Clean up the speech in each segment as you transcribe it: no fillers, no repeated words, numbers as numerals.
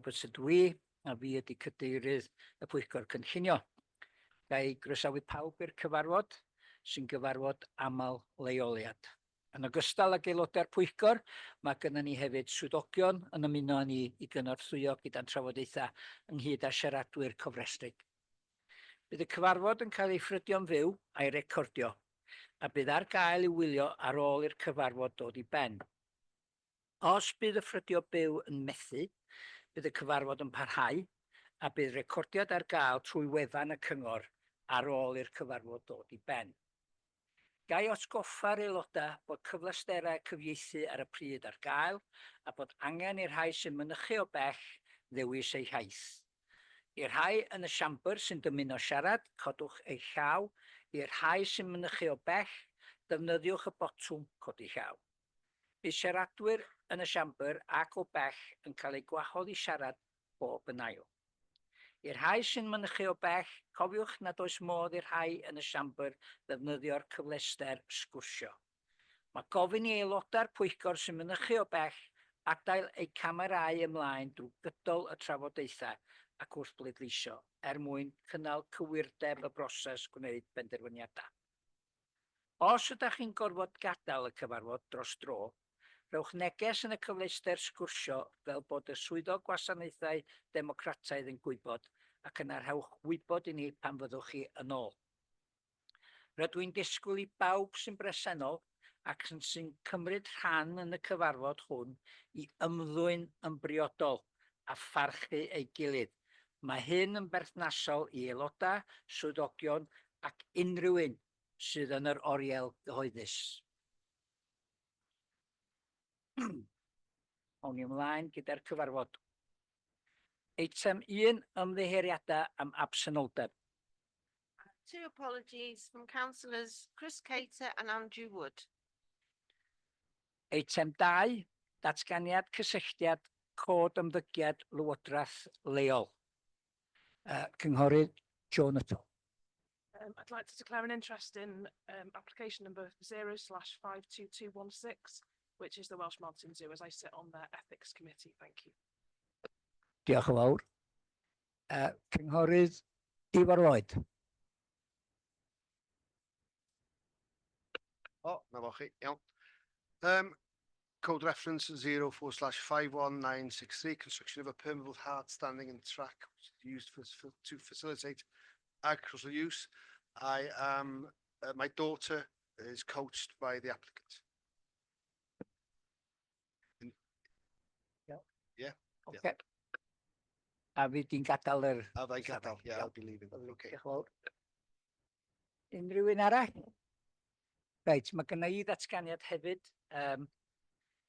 Bys ydw i, a fi ydy cadeirydd y Pwyllgor Cynllunio. Gai groesawu pawb i'r cyfarfod sy'n gyfarfod aml leoliad. Yn ogystal ag aelodau'r Pwyllgor, mae gennym ni hefyd swyddogion yn ymuno ni i gynorthwyo gyda'n trafodaethau ynghyd â siaradwyr cofrestrig. Bydd y cyfarfod yn cael ei ffrydio'n fyw a'i recordio, a bydd ar gael i wylio ar ôl i'r cyfarfod dod i ben. Os bydd y ffrydio byw yn methu, bydd y cyfarfod yn parhau, a bydd recordiad ar gael trwy wefan y cyngor ar ôl i'r cyfarfod dod i ben. Gai osgoffa'r aelodau bod cyflesterau cyfieithu ar y pryd ar gael a bod angen i'r rhai sy'n mynychu o bell ddewis eu haith. I'r rhai yn y siambr sy'n dymuno siarad, codwch eich llaw. I'r rhai sy'n mynychu o bell, defnyddiwch y botwm codi llaw. Bydd siaradwyr yn y siambr ac o bell yn cael eu gwahodd i siarad bob yn ail. I'r rhai sy'n mynychu o bell, cofiwch nad oes modd i'r rhai yn y siambr ddefnyddio'r cyflester sgwrsio. Mae gofyn i aelodau'r Pwyllgor sy'n mynychu o bell adael eu camerâu ymlaen drwy gydol y trafodaethau ac wrth bleidleisio mwyn cynnal cywirdeb y broses gwneud penderfyniadau. Os ydych chi'n gorfod gadael y cyfarfod dros dro, rhowch neges yn y cyfleuster sgwrsio fel bod y swyddog gwasanaethau democrataidd yn gwybod ac yna rhowch wybod i ni pan fyddwch chi yn ôl. Rydw i'n disgwyl i bawb sy'n bresennol ac sy'n cymryd rhan yn y cyfarfod hwn i ymddwyn yn briodol a pharchu ei gilydd. Mae hyn yn berthnasol i aelodau, swyddogion ac unrhyw un sydd yn yr oriel gyhoeddus. Awn ni ymlaen gyda'r cyfarfod. Eitem 1, ymddiheuriadau am absenoldeb. 2 apologies from councillors Chris Cater and Andrew Wood. Eitem 2, datganiad cysylltiad cod ymddygiad lywodraeth leol. Cynghorydd Joe Nuttall. I'd like to declare an interest in application number 0/52216, which is the Welsh Mountain Zoo, as I sit on their ethics committee. Thank you. Diolch yn fawr. Cynghorydd Ifor Lloyd. Na fo chi, iawn. Code reference 04/51963, construction of a permeable hard standing and track used to facilitate agricultural use. My daughter is coached by the applicant. Yeah. Okay. A fi di'n gadael yr... Have I gadael? Yeah, I'll be leaving. Okay. Diolch yn fawr. Unrhyw un arall? Reit, mae gynna i ddatganiad hefyd.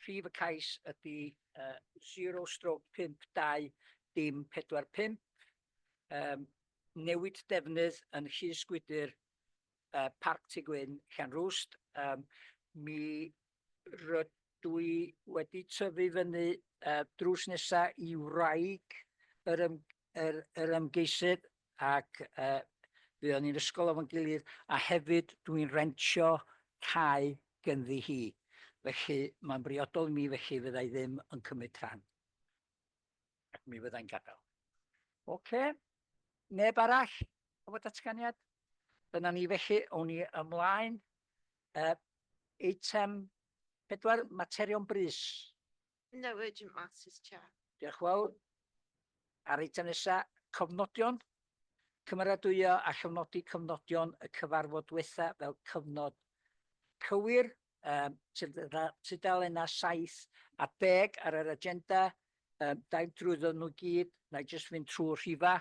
Prif y cais ydy 0/52/45. Newid defnydd yn Llys Gwydyr Parc Tŷ Gwyn, Llanrwst. Mi rydw i wedi tyfu fyny drws nesa i wraig yr ymgeisydd ac byddwn ni'n ysgol ofo'n gilydd a hefyd dwi'n rentio cae ganddi hi. Felly mae'n briodol i mi felly fyddai ddim yn cymryd rhan. Ac mi fyddai'n gadael. Oce. Neb arall efo datganiad? Dyna ni felly, o'n ni ymlaen. Eitem 4, materion brys. No urgent matters, Chair. Diolch yn fawr. Ar eitem nesaf, cofnodion. Cymeradwyo a llofnodi cofnodion y cyfarfod diwetha fel cyfnod cywir. Tudalennau 7 a 10 ar yr agenda. Daim drwyddo nhw gyd, na i jyst fynd trwy'r rhifa.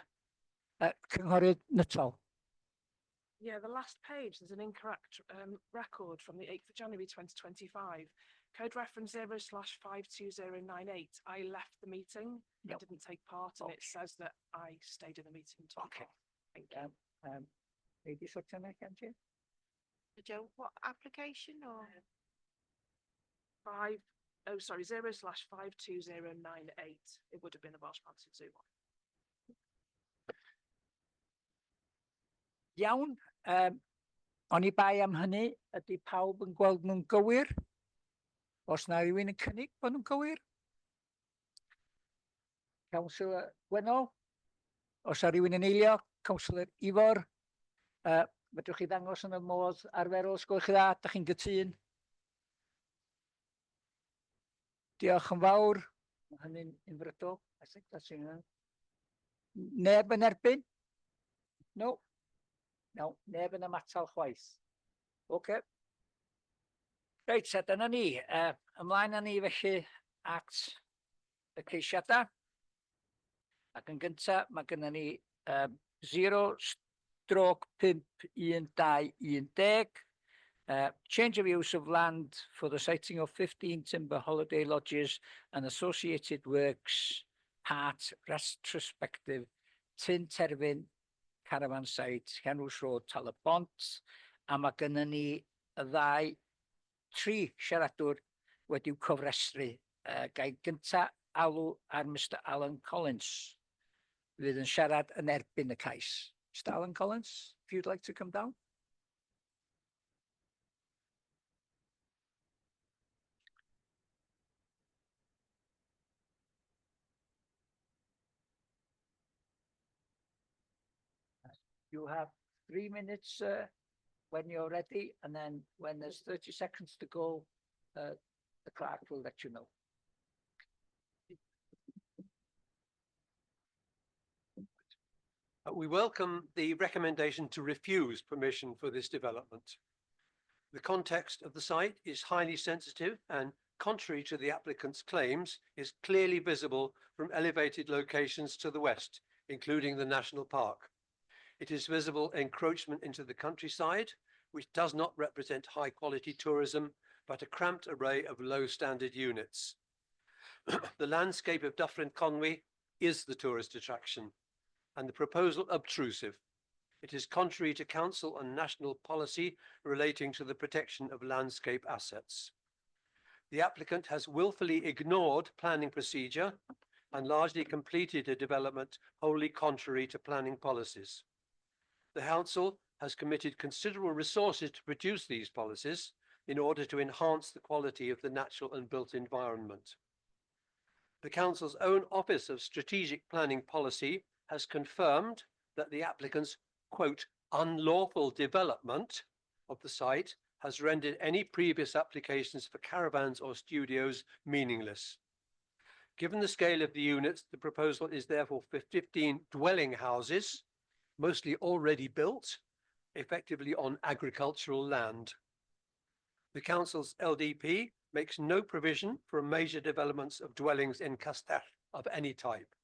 Cynghorydd Nuttall. Yeah, the last page, there's an incorrect record from the 8th of January 2025. Code reference 0/52098. I left the meeting. I didn't take part, and it says that I stayed in the meeting. Okay. Thank you. Lady Sutton, Chair. Joe, what application or? 0/52098. It would have been the Welsh Mountain Zoo one. Iawn. Oni bai am hynny, ydy pawb yn gweld nhw'n gywir? Os na rhywun yn cynnig bod nhw'n gywir? Councillor Gwynol. Os a rhywun yn eilio, Councillor Ifor. Fedrwch chi ddangos yn y modd arferol, os gwelwch chi dda, da chi'n gytun. Diolch yn fawr. Mae hynny'n unfrydol. I think that's enough. Neb yn erbyn? No. No, neb yn ymatal chwaith. OK. Reit, so dyna ni. Ymlaen â ni felly at y ceisiadau. Ac yn gyntaf, mae gennym ni 0/51210. Change of use of land for the siting of 15 timber holiday lodges and associated works, part retrospective, Tyn Terfyn, caravan site, Henrws Road, Talabont. A mae gennym ni tri siaradwr wedi'w cofrestru. Gai gynta alw ar Mr Alan Collins. Fydd yn siarad yn erbyn y cais. Mr Alan Collins, if you'd like to come down. You have 3 minutes when you're ready, and then when there's 30 seconds to go, the clerk will let you know. We welcome the recommendation to refuse permission for this development. The context of the site is highly sensitive and, contrary to the applicant's claims, is clearly visible from elevated locations to the west, including the national park. It is visible encroachment into the countryside, which does not represent high quality tourism, but a cramped array of low standard units. The landscape of Dyffryn Conwy is the tourist attraction, and the proposal obtrusive. It is contrary to council and national policy relating to the protection of landscape assets. The applicant has willfully ignored planning procedure and largely completed a development wholly contrary to planning policies. The council has committed considerable resources to produce these policies in order to enhance the quality of the natural and built environment. The council's own Office of Strategic Planning Policy has confirmed that the applicant's, quote, unlawful development of the site has rendered any previous applications for caravans or studios meaningless. Given the scale of the units, the proposal is therefore for 15 dwelling houses, mostly already built, effectively on agricultural land. The council's LDP makes no provision for major developments of dwellings in Castell of any type.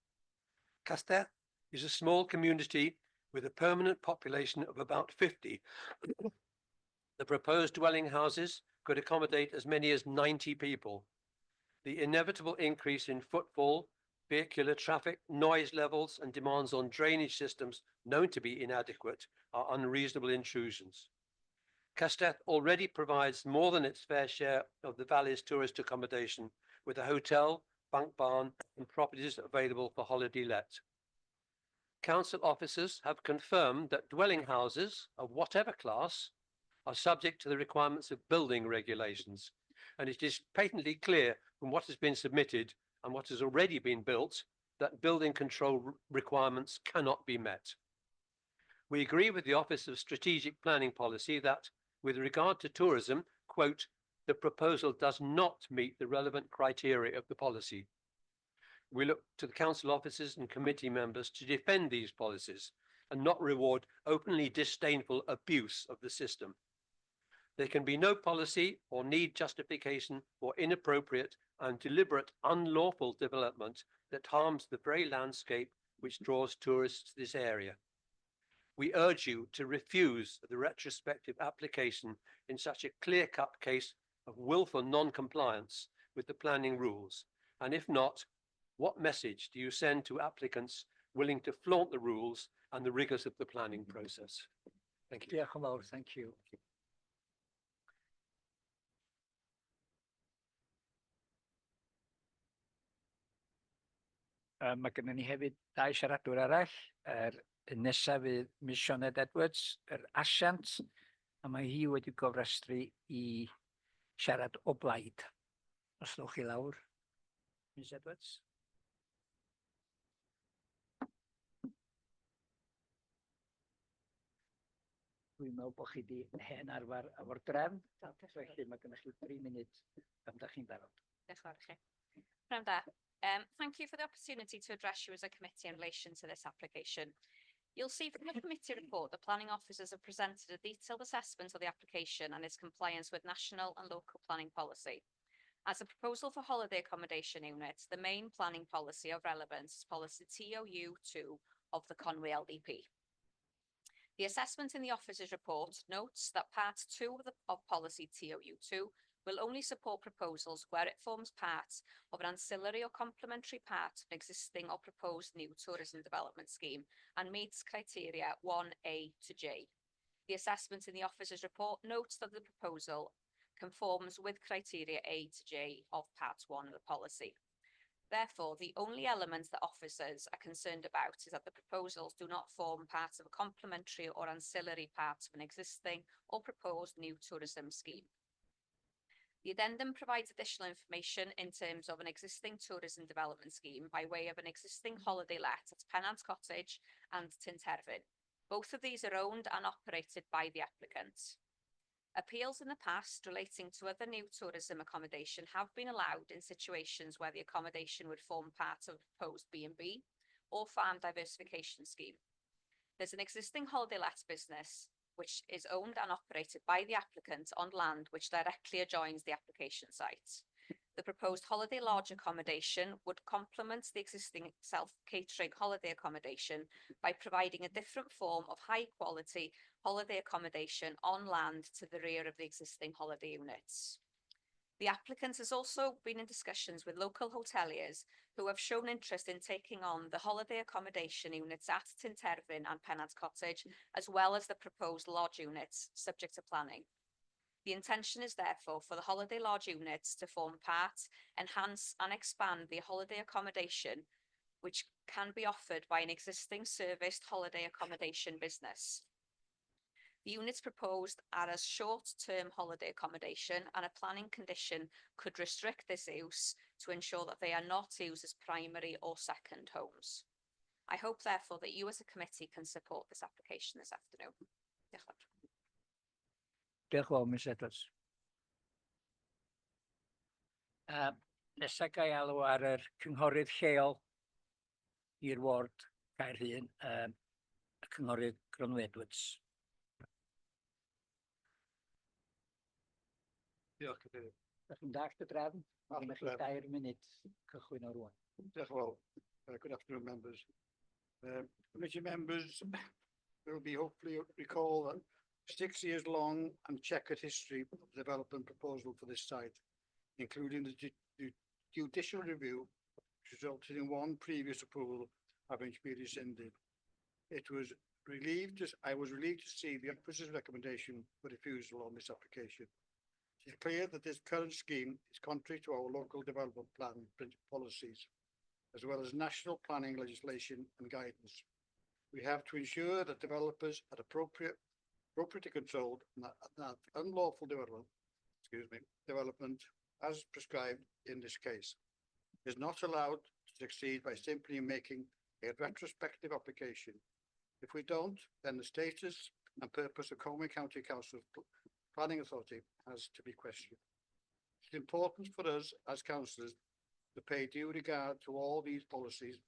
Castell is a small community with a permanent population of about 50. The proposed dwelling houses could accommodate as many as 90 people. The inevitable increase in footfall, vehicular traffic, noise levels, and demands on drainage systems known to be inadequate are unreasonable intrusions. Castell already provides more than its fair share of the valley's tourist accommodation, with a hotel, bank barn, and properties available for holiday let. Council officers have confirmed that dwelling houses of whatever class are subject to the requirements of building regulations, and it is patently clear from what has been submitted and what has already been built that building control requirements cannot be met. We agree with the Office of Strategic Planning Policy that, with regard to tourism, quote, the proposal does not meet the relevant criteria of the policy. We look to the council officers and committee members to defend these policies and not reward openly disdainful abuse of the system. There can be no policy or need justification for inappropriate and deliberate unlawful development that harms the very landscape which draws tourists to this area. We urge you to refuse the retrospective application in such a clear-cut case of willful non-compliance with the planning rules, and if not, what message do you send to applicants willing to flaunt the rules and the rigors of the planning process? Thank you. Diolch yn fawr, thank you. Mae gennym ni hefyd 2 siaradwr arall. Y nesaf fydd Miss Sioned Edwards, yr asiant, a mae hi wedi gofrestru I siarad o blaid. Os ddewch chi lawr, Miss Edwards. Dwi'n meddwl bod chi di hen arfer efo'r drefn, felly mae gennych chi 3 munud pan da chi'n barod. Diolch yn fawr i chi. Pnawn da. Thank you for the opportunity to address you as a committee in relation to this application. You'll see from the committee report the planning officers have presented a detailed assessment of the application and its compliance with national and local planning policy. As a proposal for holiday accommodation units, the main planning policy of relevance is policy TOU2 of the Conwy LDP. The assessment in the officer's report notes that part 2 of policy TOU2 will only support proposals where it forms part of an ancillary or complementary part of an existing or proposed new tourism development scheme and meets criteria 1A to J. The assessment in the officer's report notes that the proposal conforms with criteria A to J of part 1 of the policy. Therefore, the only element that officers are concerned about is that the proposals do not form part of a complementary or ancillary part of an existing or proposed new tourism scheme. The addendum provides additional information in terms of an existing tourism development scheme by way of an existing holiday let at Pennant Cottage and Tynterfyn. Both of these are owned and operated by the applicant. Appeals in the past relating to other new tourism accommodation have been allowed in situations where the accommodation would form part of a proposed B&B or farm diversification scheme. There's an existing holiday let business which is owned and operated by the applicant on land which directly adjoins the application site. The proposed holiday lodge accommodation would complement the existing self-catering holiday accommodation by providing a different form of high-quality holiday accommodation on land to the rear of the existing holiday units. The applicant has also been in discussions with local hoteliers who have shown interest in taking on the holiday accommodation units at Tynterfyn and Pennant Cottage, as well as the proposed lodge units, subject to planning. The intention is therefore for the holiday lodge units to form part, enhance and expand the holiday accommodation which can be offered by an existing serviced holiday accommodation business. The units proposed are as short-term holiday accommodation, and a planning condition could restrict this use to ensure that they are not used as primary or second homes. I hope therefore that you as a committee can support this application this afternoon. Diolch yn fawr. Diolch yn fawr, Ms Edwards. Nesa gai alw ar yr cynghorydd lleol i'r ward Caerhun, y cynghorydd Gronwy Edwards. Diolch Cadeirydd. Ydych chi'n dallt y drefn? Dallt y Mae chi drefn. 2 munud cychwyn o'r rwan. Diolch yn fawr. Good afternoon, members. Committee members will be hopefully recall that 6 years long and checkered history of the development proposal for this site, including the judicial review, which resulted in one previous approval having been rescinded. I was relieved to see the officer's recommendation for refusal on this application. It is clear that this current scheme is contrary to our local development plan policies, as well as national planning legislation and guidance. We have to ensure that developers are appropriately controlled and that unlawful development as prescribed in this case is not allowed to succeed by simply making a retrospective application. If we don't, then the status and purpose of Conwy County Council Planning Authority has to be questioned. It's important for us as councillors to pay due regard to all these policies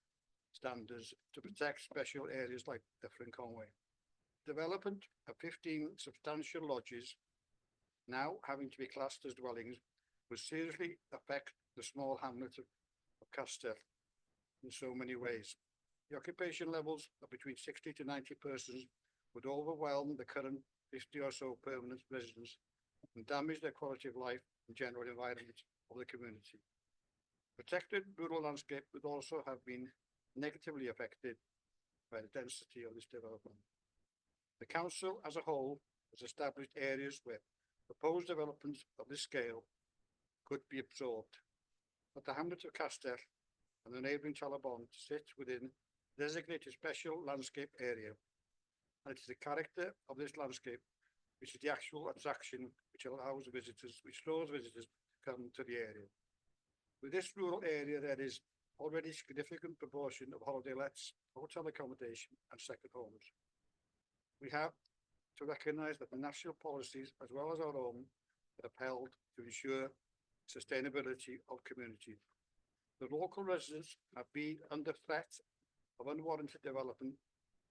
standards to protect special areas like Dyffryn Conwy. Development of 15 substantial lodges, now having to be classed as dwellings, will seriously affect the small hamlet of Castell in so many ways. The occupation levels of between 60 to 90 persons would overwhelm the current 50 or so permanent residents and damage their quality of life and general environment of the community. Protected rural landscape would also have been negatively affected by the density of this development. The council as a whole has established areas where proposed developments of this scale could be absorbed, but the hamlet of Castell and the neighbouring Talabon sit within designated special landscape area, and it is the character of this landscape which is the actual attraction which draws visitors to come to the area. With this rural area, there is already a significant proportion of holiday lets, hotel accommodation and second homes. We have to recognise that the national policies, as well as our own, are upheld to ensure sustainability of community. The local residents have been under threat of unwarranted development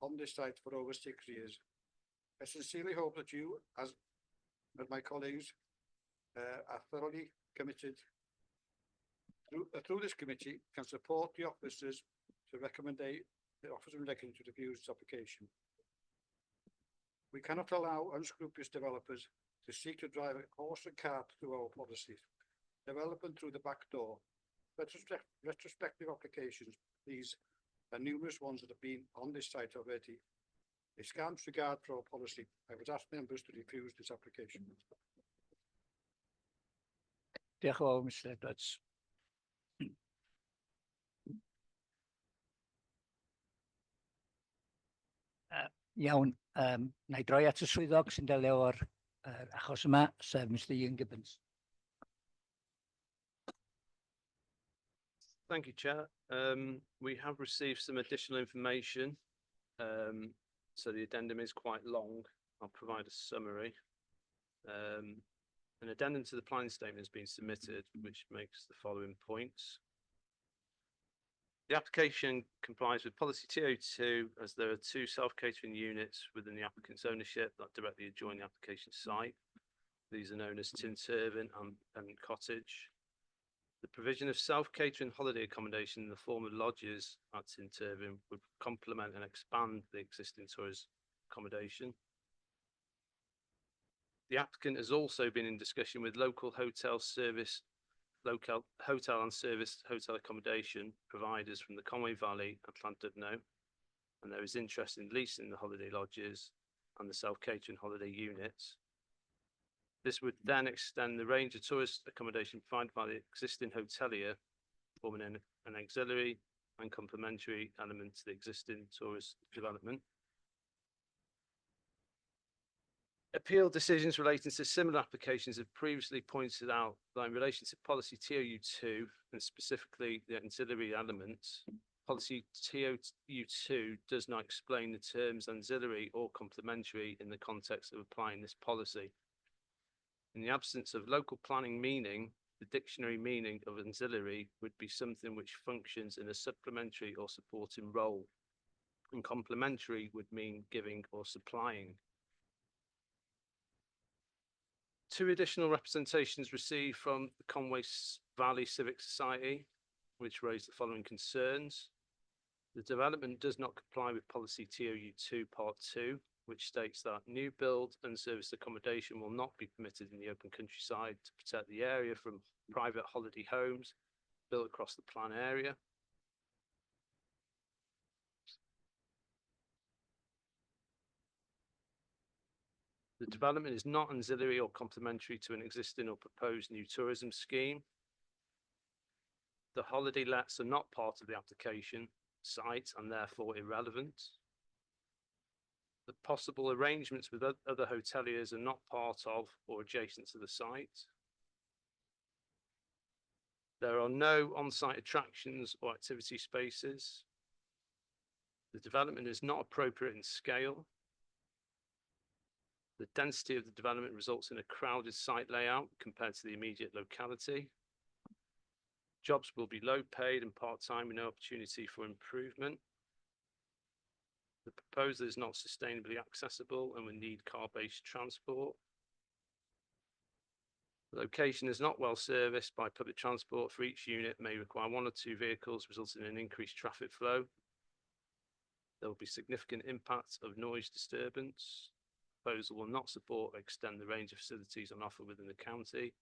on this site for over 6 years. I sincerely hope that you, as my colleagues, are thoroughly committed through this committee, can support the officers to recommend to refuse this application. We cannot allow unscrupulous developers to seek to drive a horse and cart through our policies. Development through the back door. Retrospective applications, these are numerous ones that have been on this site already. A scant regard for our policy. I would ask members to refuse this application. Diolch yn fawr, Mr Edwards. Iawn, na i droi at y swyddog sy'n delio o'r achos yma, sef Mr Ian Gibbons. Thank you, Chair. We have received some additional information. So the addendum is quite long. I'll provide a summary. An addendum to the planning statement has been submitted, which makes the following points. The application complies with policy TO2 as there are 2 self-catering units within the applicant's ownership that directly adjoin the application site. These are known as Tin Turban and Pennant Cottage. The provision of self-catering holiday accommodation in the form of lodges at Tin Turban would complement and expand the existing tourist accommodation. The applicant has also been in discussion with local hotel and service hotel accommodation providers from the Conway Valley and Llandudno, and there is interest in leasing the holiday lodges and the self-catering holiday units. This would then extend the range of tourist accommodation provided by the existing hotelier, forming an auxiliary and complementary element to the existing tourist development. Appeal decisions relating to similar applications have previously pointed out that in relation to policy TOU2 and specifically the ancillary elements, policy TOU2 does not explain the terms ancillary or complementary in the context of applying this policy. In the absence of local planning meaning, the dictionary meaning of ancillary would be something which functions in a supplementary or supporting role, and complementary would mean giving or supplying. 2 additional representations received from the Conway Valley Civic Society, which raised the following concerns. The development does not comply with policy TOU2 Part 2, which states that new build and serviced accommodation will not be permitted in the open countryside to protect the area from private holiday homes built across the plan area. The development is not ancillary or complementary to an existing or proposed new tourism scheme. The holiday lets are not part of the application site and therefore irrelevant. The possible arrangements with other hoteliers are not part of or adjacent to the site. There are no on-site attractions or activity spaces. The development is not appropriate in scale. The density of the development results in a crowded site layout compared to the immediate locality. Jobs will be low paid and part-time with no opportunity for improvement. The proposal is not sustainably accessible and will need car-based transport. The location is not well serviced by public transport. For each unit may require 1 or 2 vehicles, resulting in increased traffic flow. There will be significant impact of noise disturbance. The proposal will not support or extend the range of facilities on offer within the county.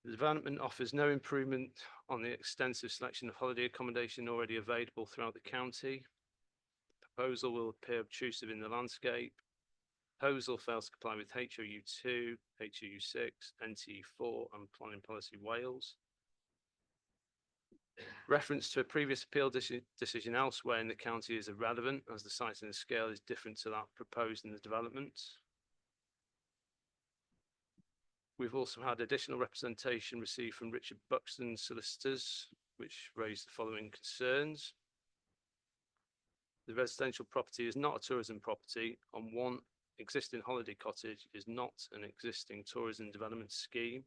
The development offers no improvement on the extensive selection of holiday accommodation already available throughout the county. The proposal will appear obtrusive in the landscape. Proposal fails to comply with HOU2, HOU6, NTE4 and Planning Policy Wales. Reference to a previous appeal decision elsewhere in the county is irrelevant as the size and the scale is different to that proposed in the development. We've also had additional representation received from Richard Buxton solicitors, which raised the following concerns. The residential property is not a tourism property on one existing holiday cottage is not an existing tourism development scheme.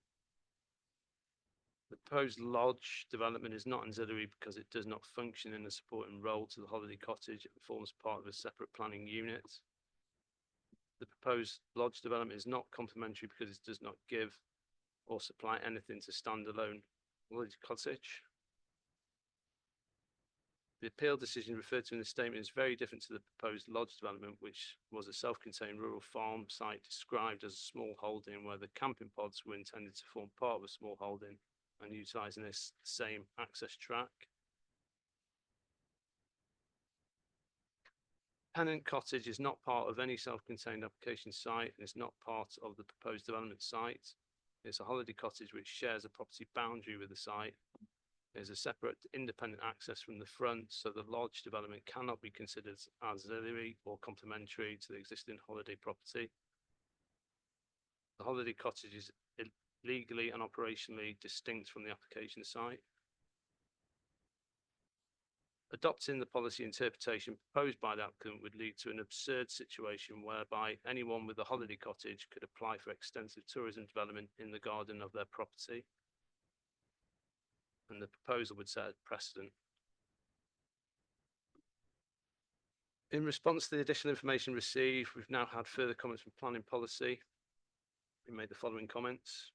The proposed lodge development is not ancillary because it does not function in a supporting role to the holiday cottage and forms part of a separate planning unit. The proposed lodge development is not complementary because it does not give or supply anything to standalone holiday cottage. The appeal decision referred to in the statement is very different to the proposed lodge development, which was a self-contained rural farm site described as a small holding where the camping pods were intended to form part of a small holding and utilising this same access track. Pennant Cottage is not part of any self-contained application site and is not part of the proposed development site. It's a holiday cottage which shares a property boundary with the site. There's a separate independent access from the front, so the lodge development cannot be considered auxiliary or complementary to the existing holiday property. The holiday cottage is legally and operationally distinct from the application site. Adopting the policy interpretation proposed by the applicant would lead to an absurd situation whereby anyone with a holiday cottage could apply for extensive tourism development in the garden of their property. And the proposal would set a precedent. In response to the additional information received, we've now had further comments from planning policy. We made the following comments.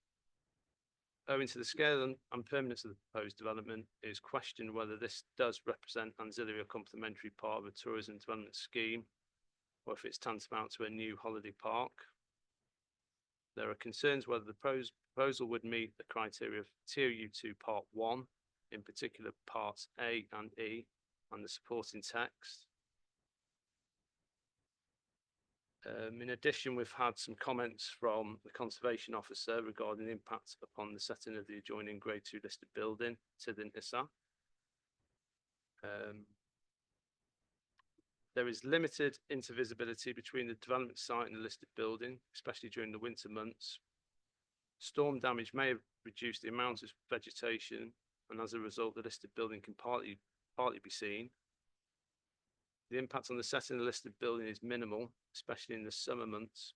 Owing to the scale and permanence of the proposed development, it is questioned whether this does represent ancillary or complementary part of a tourism development scheme, or if it's tantamount to a new holiday park. There are concerns whether the proposal would meet the criteria of TOU2 Part 1, in particular Parts A and E, and the supporting text. In addition, we've had some comments from the Conservation Officer regarding the impact upon the setting of the adjoining Grade 2 listed building to the Nisa. There is limited intervisibility between the development site and the listed building, especially during the winter months. Storm damage may have reduced the amount of vegetation, and as a result, the listed building can partly be seen. The impact on the setting of the listed building is minimal, especially in the summer months.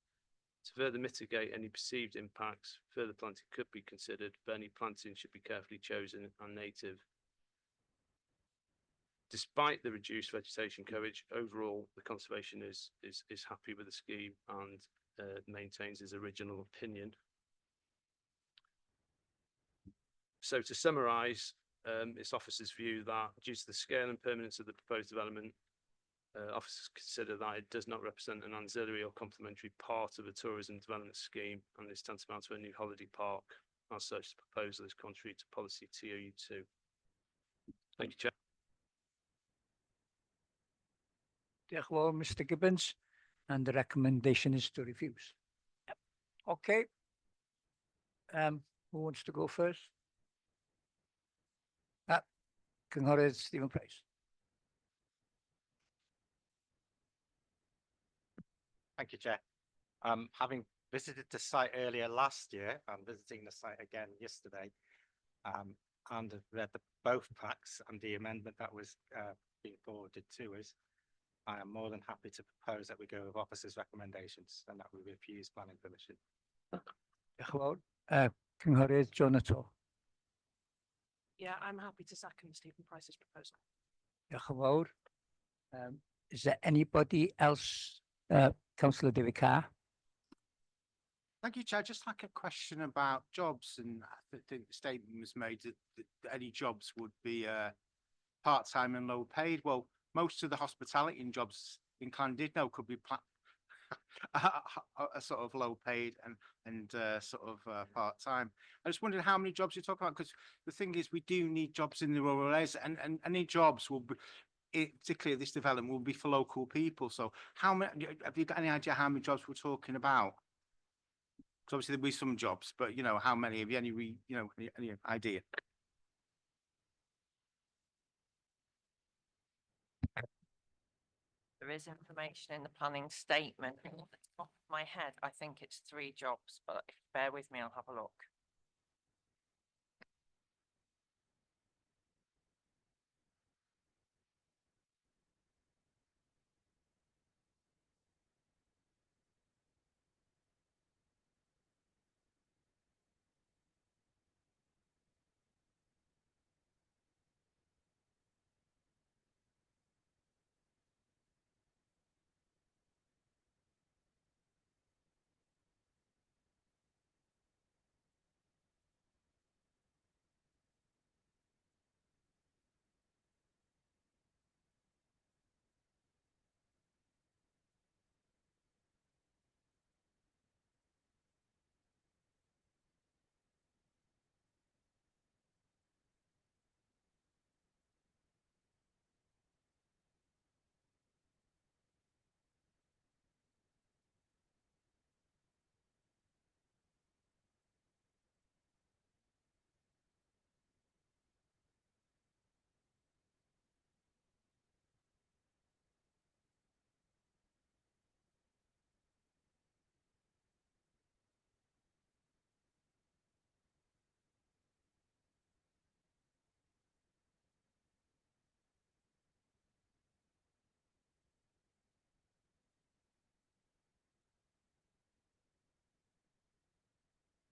To further mitigate any perceived impacts, further planting could be considered, but any planting should be carefully chosen and native. Despite the reduced vegetation coverage, overall, the conservation is happy with the scheme and maintains his original opinion. So to summarise, it's officers' view that due to the scale and permanence of the proposed development, officers consider that it does not represent an ancillary or complementary part of a tourism development scheme and is tantamount to a new holiday park. As such, the proposal is contrary to policy TOU2. Thank you, Chair. Diolch yn fawr, Mr Gibbons, and the recommendation is to refuse. Yep. Okay. Who wants to go first? Cynghorydd Stephen Price. Thank you, Chair. Having visited the site earlier last year, I'm visiting the site again yesterday, and have read both packs and the amendment that was being forwarded to us. I am more than happy to propose that we go with officers' recommendations and that we refuse planning permission. Diolch yn fawr. Cynghorydd Jonathan. Yeah, I'm happy to second Stephen Price's proposal. Diolch yn fawr. Is there anybody else? Councillor David Carr. Thank you, Chair. Just like a question about jobs, and I think the statement was made that any jobs would be part-time and low paid. Well, most of the hospitality and jobs in Llandudno could be a sort of low paid and sort of part-time. I just wondered how many jobs you're talking about, because the thing is we do need jobs in the rural areas, and any jobs will be, particularly this development, will be for local people. So how many, have you got any idea how many jobs we're talking about? Because obviously there'll be some jobs, but you know, how many? Have you any idea? There is information in the planning statement. Off the top of my head, I think it's 3 jobs, but if you bear with me, I'll have a look.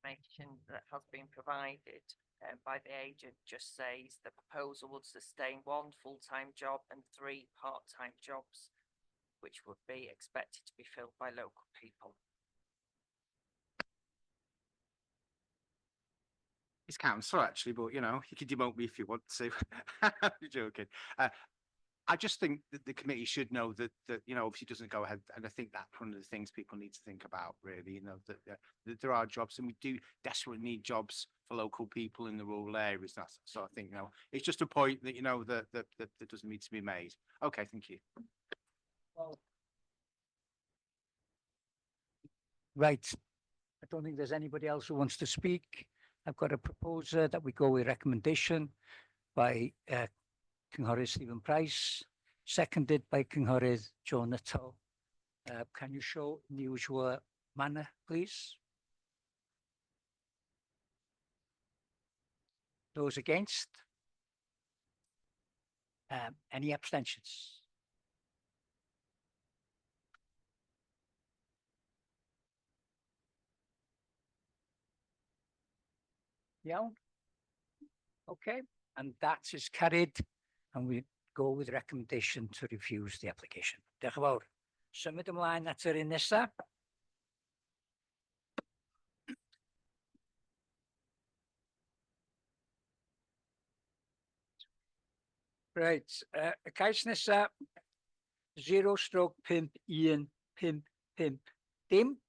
information that has been provided by the agent just says the proposal would sustain 1 full-time job and 3 part-time jobs, which would be expected to be filled by local people. It's council actually, but you know, you can demote me if you want to. I'm joking. I just think that the committee should know that you know, obviously doesn't go ahead, and I think that's one of the things people need to think about really, you know, that there are jobs and we do desperately need jobs for local people in the rural areas. That's so I think, you know, it's just a point that, you know, that doesn't need to be made. Okay, thank you. Right. I don't think there's anybody else who wants to speak. I've got a proposer that we go with recommendation by Cynghorydd Stephen Price, seconded by Cynghorydd Joe Nuttall. Can you show in the usual manner, please? Those against? Any abstentions? Yeah. Okay, and that is carried, and we go with recommendation to refuse the application. Diolch yn fawr. Symud ymlaen at yr un nesa. Right, y cais nesa 0/51555 dim.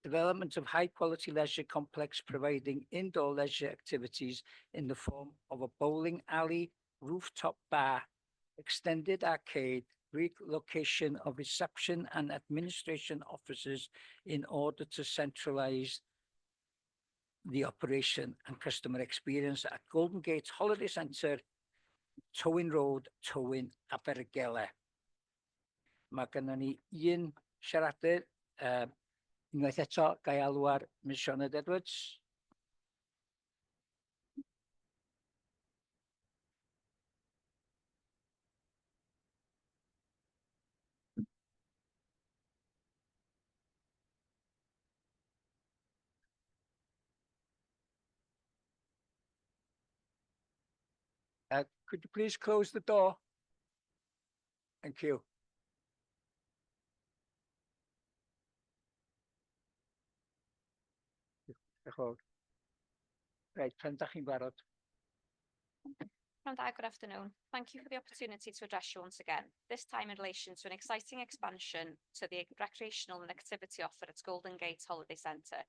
Development of high quality leisure complex providing indoor leisure activities in the form of a bowling alley, rooftop bar, extended arcade, relocation of reception and administration offices in order to centralize the operation and customer experience at Golden Gate Holiday Centre, Tywyn Road, Tywyn, Abergele. Mae gennym ni un siaradur, unwaith eto, gai alw ar Ms Sioned Edwards. Could you please close the door? Thank you. Diolch yn fawr. Reit, pen da chi'n barod. Good afternoon. Thank you for the opportunity to address you once again, this time in relation to an exciting expansion to the recreational and activity offer at Golden Gate Holiday Centre.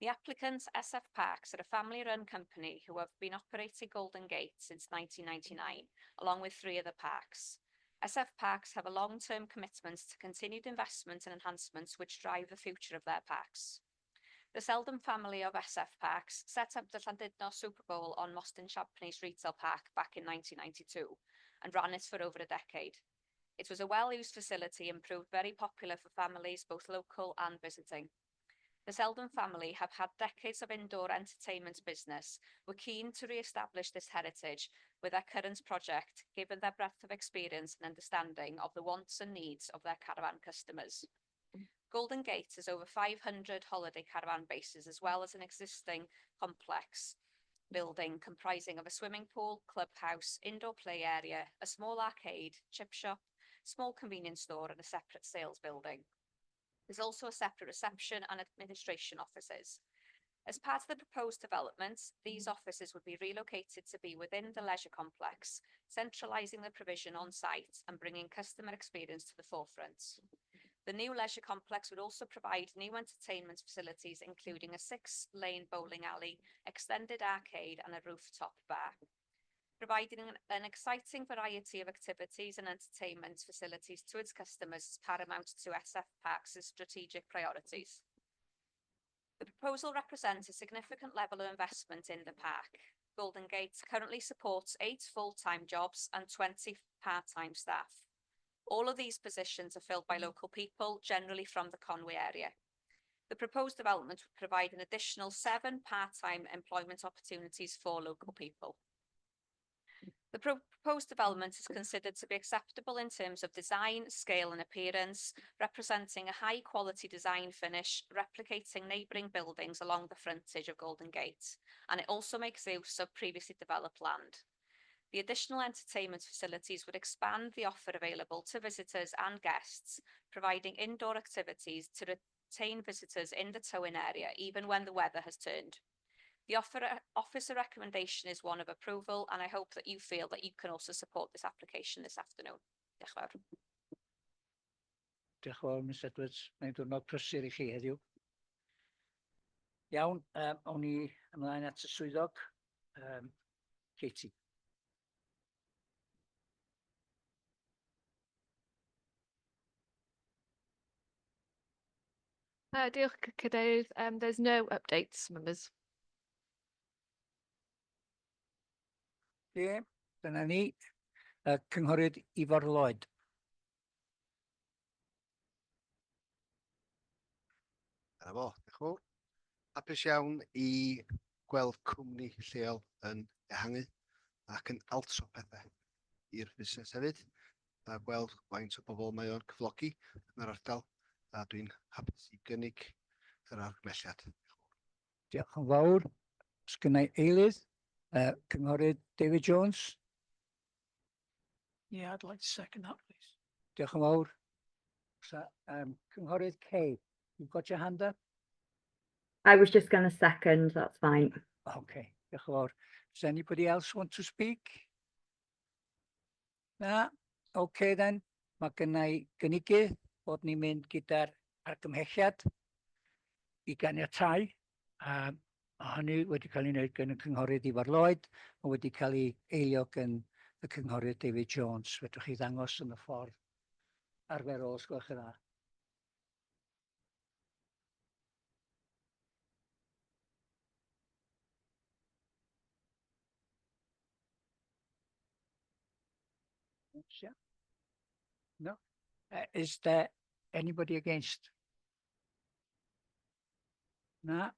The applicants, SF Parks, are a family-run company who have been operating Golden Gate since 1999, along with 3 other parks. SF Parks have a long-term commitment to continued investment and enhancements which drive the future of their parks. The Selden family of SF Parks set up the Llandudno Super Bowl on Mostyn Champneys Retail Park back in 1992 and ran it for over a decade. It was a well-used facility and proved very popular for families, both local and visiting. The Selden family have had decades of indoor entertainment business, were keen to re-establish this heritage with their current project, given their breadth of experience and understanding of the wants and needs of their caravan customers. Golden Gate has over 500 holiday caravan bases, as well as an existing complex building comprising of a swimming pool, clubhouse, indoor play area, a small arcade, chip shop, small convenience store and a separate sales building. There's also a separate reception and administration offices. As part of the proposed development, these offices would be relocated to be within the leisure complex, centralising the provision on site and bringing customer experience to the forefront. The new leisure complex would also provide new entertainment facilities, including a 6-lane bowling alley, extended arcade and a rooftop bar. Providing an exciting variety of activities and entertainment facilities to its customers is paramount to SF Parks' strategic priorities. The proposal represents a significant level of investment in the park. Golden Gate currently supports 8 full-time jobs and 20 part-time staff. All of these positions are filled by local people, generally from the Conwy area. The proposed development would provide an additional 7 part-time employment opportunities for local people. The proposed development is considered to be acceptable in terms of design, scale and appearance, representing a high quality design finish, replicating neighbouring buildings along the frontage of Golden Gate, and it also makes use of previously developed land. The additional entertainment facilities would expand the offer available to visitors and guests, providing indoor activities to retain visitors in the towing area even when the weather has turned. The officer recommendation is one of approval, and I hope that you feel that you can also support this application this afternoon. Diolch yn fawr. Diolch yn fawr, Ms Edwards. Mae'n diwrnod prysur i chi heddiw. Iawn, awn ni ymlaen at y swyddog. Katie. Diolch, Cadeirydd. There's no updates, members. Ie, dyna ni. Cynghorydd Ifor Lloyd. Dyna fo, diolch yn fawr. Hapus iawn i gweld cwmni lleol yn ehangu ac yn altro pethau i'r busnes hefyd. A gweld faint o bobl mae o'n cyflogi yn yr ardal. A dwi'n hapus i gynnig yr argymhelliad. Diolch yn fawr. Os gynnau eilydd, cynghorydd David Jones. Yeah, I'd like to second that, please. Diolch yn fawr. Cynghorydd Kay, you've got your hand up? I was just going to second, that's fine. Okay, diolch yn fawr. Does anybody else want to speak? Na? Okay then. Mae gynnau gynigydd bod ni'n mynd gyda'r argymhelliad i ganiatáu. A hynny wedi cael ei wneud gan y cynghorydd Ifor Lloyd, a wedi cael ei eilio gan y cynghorydd David Jones. Fedrwch chi ddangos yn y ffordd arferol, os gwelwch yn dda. No? Is there anybody against? Na?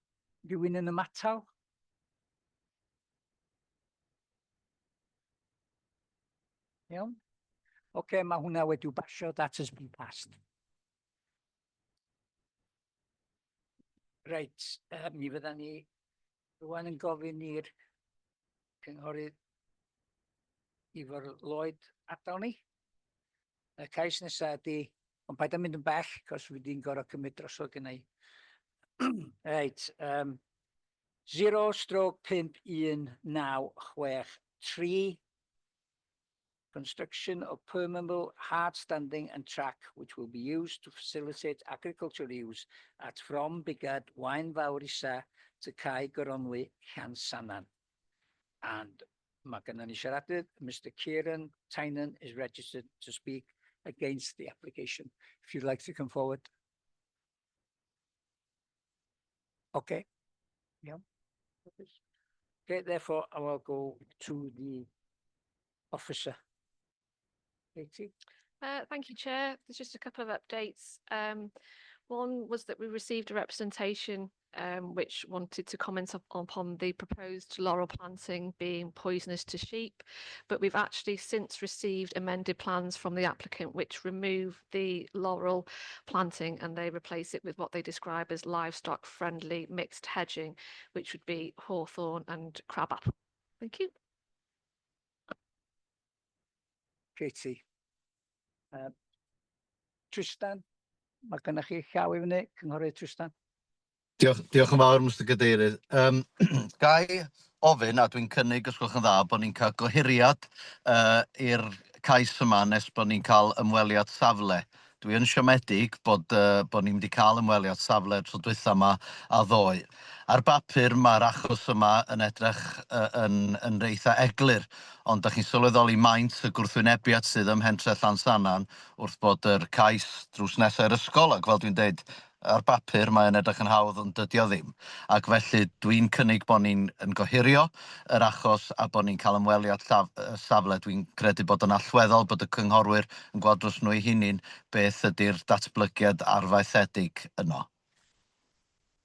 Rhywun yn ymatal? Iawn? Oce, mae hwnna wedi'w basio, that has been passed. Reit, mi fydda ni rwan yn gofyn i'r cynghorydd Ifor Lloyd adael ni. Y cais nesaf ydi, ond paid â mynd yn bell, cos wedi'n gorau cymryd drosodd gynnau. Reit, 0/5193, construction of permeable hard standing and track which will be used to facilitate agricultural use at from Bigad Waun Fawr Isa to Cae Goronwy Llansannan. And mae gennym ni siaradydd, Mr Kieran Tynan is registered to speak against the application. If you'd like to come forward. Okay. Yeah. Okay, therefore I will go to the officer. Katie? Thank you, Chair. There's just a couple of updates. One was that we received a representation which wanted to comment upon the proposed laurel planting being poisonous to sheep, but we've actually since received amended plans from the applicant which remove the laurel planting and they replace it with what they describe as livestock friendly mixed hedging, which would be hawthorn and crabapple. Thank you. Katie. Tristan, mae gennych chi llaw i fyny, cynghorydd Tristan. Diolch yn fawr, Mr Cadeirydd. Gai ofyn, a dwi'n cynnig os gwelwch yn dda, bod ni'n cael gohiriad i'r cais yma nes bod ni'n cael ymweliad safle. Dwi yn siomedig bod ni'n mynd i cael ymweliad safle tro dwytha yma a ddoe. Ar bapur mae'r achos yma yn edrych yn reitha eglur, ond da chi'n sylweddoli maint y gwrthwynebiad sydd ym Mhentre Llansannan wrth bod yr cais drws nesau'r ysgol, ac fel dwi'n deud, ar bapur mae'n edrych yn hawdd ond dydi o ddim. Ac felly dwi'n cynnig bod ni'n gohirio yr achos a bod ni'n cael ymweliad safle. Dwi'n credu bod yn allweddol bod y cynghorwyr yn gweld dros nhw eu hunain beth ydy'r datblygiad arfaethedig yno.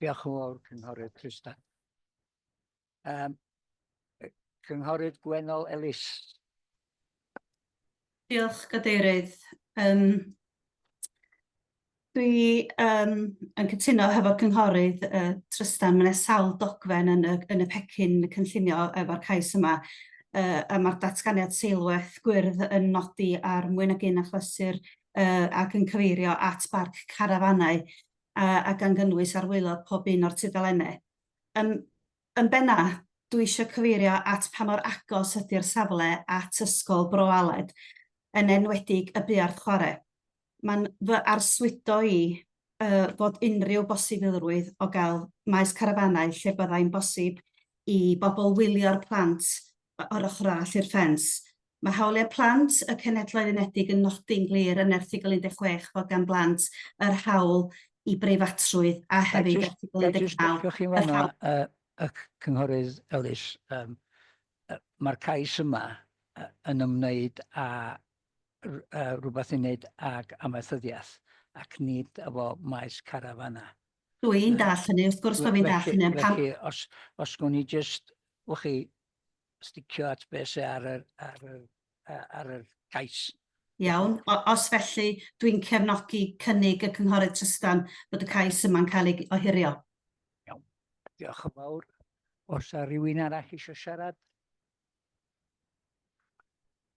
Diolch yn fawr, cynghorydd Tristan. Cynghorydd Gwennol Ellis. Diolch, Gadeirydd. Dwi yn cytuno hefo'r cynghorydd Trystan, mae 'na sawl dogfen yn y pecyn cynllunio efo'r cais yma. A ma'r datganiad seilwaith gwyrdd yn nodi ar mwy nag un achlysur ac yn cyfeirio at barc carafanau a gan gynnwys arwaelod pob un o'r tudalenne. Yn benna, dwi eisiau cyfeirio at pa mor agos ydi'r safle at ysgol Bro Aled, yn enwedig y buarth chwarae. Mae'n fy arswydo i fod unrhyw bosibilrwydd o gael maes carafanau lle byddai'n bosib i bobl wylio'r plant o'r ochr arall i'r ffens. Mae hawliau plant y Cenhedloedd Unedig yn nodi'n glir yn erthygl 16 fod gan blant yr hawl i breifatrwydd a hefyd erthygl 19 yr hawl. Y cynghorydd Ellis, mae'r cais yma yn ymwneud â rhywbeth i wneud ag amaethyddiaeth ac nid efo maes carafana. Dwi'n dall hynny, wrth gwrs bod fi'n dall hynny. Felly, os gwni ni jyst, wch chi, sticio at beth sy'n ar y cais. Iawn, os felly dwi'n cefnogi cynnig y cynghorydd Trystan bod y cais yma'n cael ei ohirio. Iawn, diolch yn fawr. Os yna rhywun arall eisiau siarad?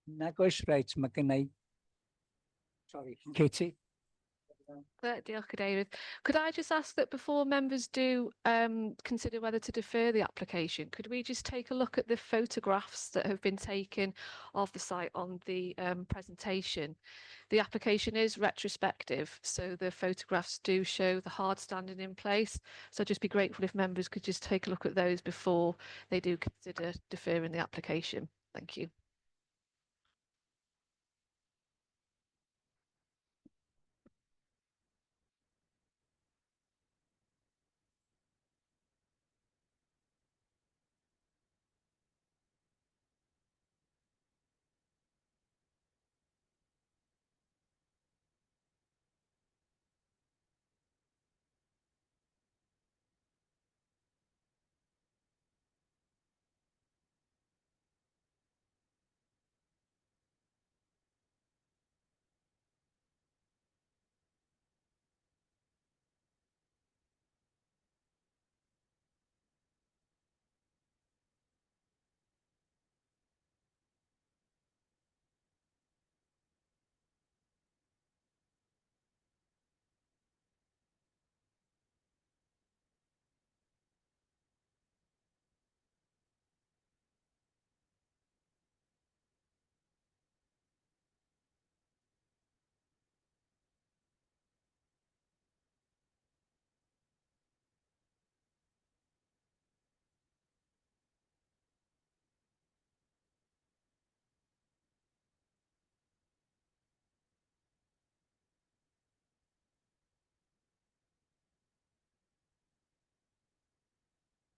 Nag oes, reit, mae gennau... Sorry, Katie. Diolch, Cadeirydd. Could I just ask that before members do consider whether to defer the application, could we just take a look at the photographs that have been taken of the site on the presentation? The application is retrospective, so the photographs do show the hard standing in place. So I'd just be grateful if members could just take a look at those before they do consider deferring the application. Thank you.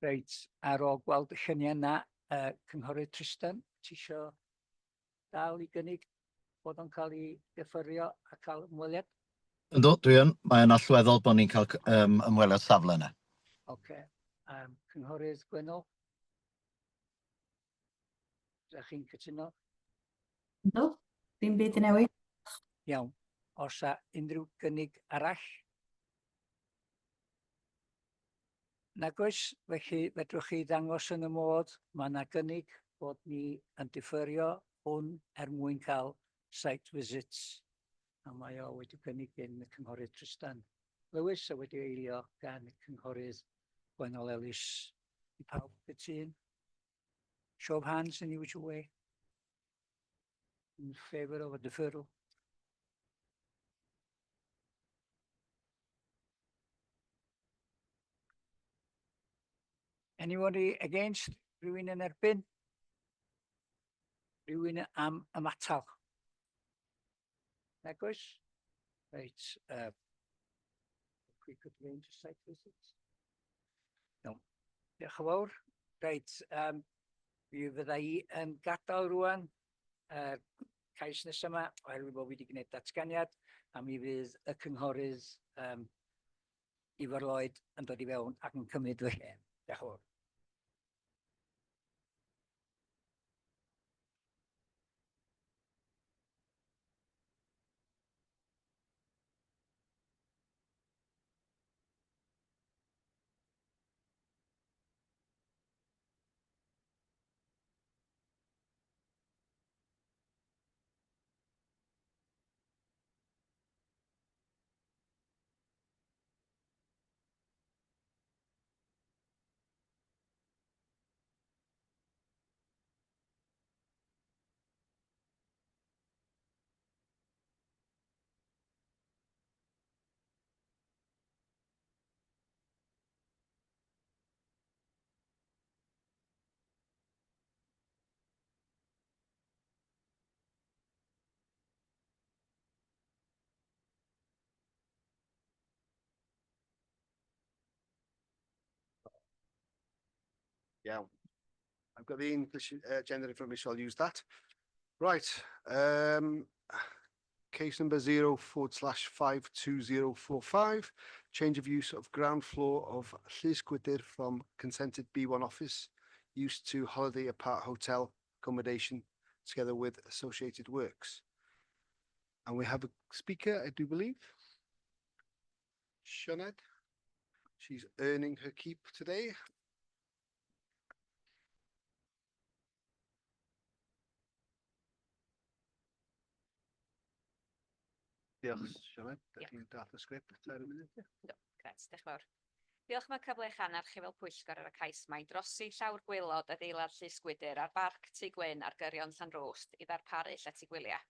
Reit, ar ôl gweld y lluniau yna, cynghorydd Tristan, ti isio dal i gynnig bod o'n cael ei ddiffurio a cael ymweliad? Yndw, dwi yn. Mae'n allweddol bod ni'n cael ymweliad safle yna. Oce. Cynghorydd Gwynol? Ydych chi'n cytuno? Yndw, ddim byd i newid. Iawn. Os a unrhyw gynnig arall? Nag oes, felly fedrwch chi ddangos yn y modd, mae yna gynnig bod ni yn diffyrio hwn mwyn cael site visits. A mae o wedi gynnig yn y cynghorydd Tristan Lewis a wedi eilio gan y cynghorydd Gwynol Ellis. I pawb gytun? Show of hands in which way? In favour of a deferral? Anybody against? Rhywun yn erbyn? Rhywun am ymatal? Nag oes? Reit. We could arrange a site visit. No. Diolch yn fawr. Reit. Mi fydda i yn gadael rwan cais nes yma, oherwydd bod wedi gwneud datganiad, a mi fydd y cynghorydd Ifar Lloyd yn dod i fewn ac yn cymryd fy lle. Diolch yn fawr. Yeah. I've got the English agenda in front of me, so I'll use that. Right. Case number 0/52045. Change of use of ground floor of Llysgwydir from consented B1 office use to holiday apart hotel accommodation together with associated works. And we have a speaker, I do believe. Sianed. She's earning her keep today. Diolch, Sianed. Dach chi'n dath y sgript? Tair y munud. Gret, diolch yn fawr. Diolch am y cyfle i channer chi fel pwyllgor ar y cais mae i drosi llawr gwaelod adeilad Llysgwydir ar barc Tŷ Gwyn ar gyrion Llanrwst i ddarparu llety gwyliau.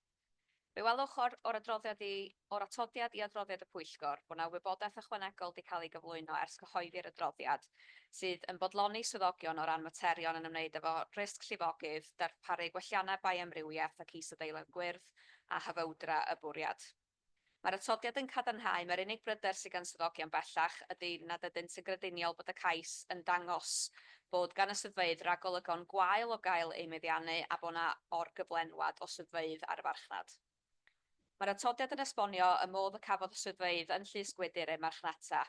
Fe welwch o'r atodiad i adroddiad y pwyllgor bod yna wybodaeth ychwanegol wedi cael ei gyflwyno ers cyhoeddi'r adroddiad sydd yn bodloni swyddogion o ran materion yn ymwneud efo risg llifogydd, darparu gwelliannau baiamrywiaeth ac is-adeilad gwyrdd a hyfywdra y bwriad. Mae'r atodiad yn cadarnhau mae'r unig bryder sydd gan swyddogion bellach ydy nad ydynt yn grediniol bod y cais yn dangos bod gan y swyddfeydd ragolygon gwael o gael ei meddiannu a bod yna orgyflenwad o swyddfeydd ar y farchnad. Mae'r atodiad yn esbonio y modd y cafodd y swyddfeydd yn Llysgwydir ei marchnata.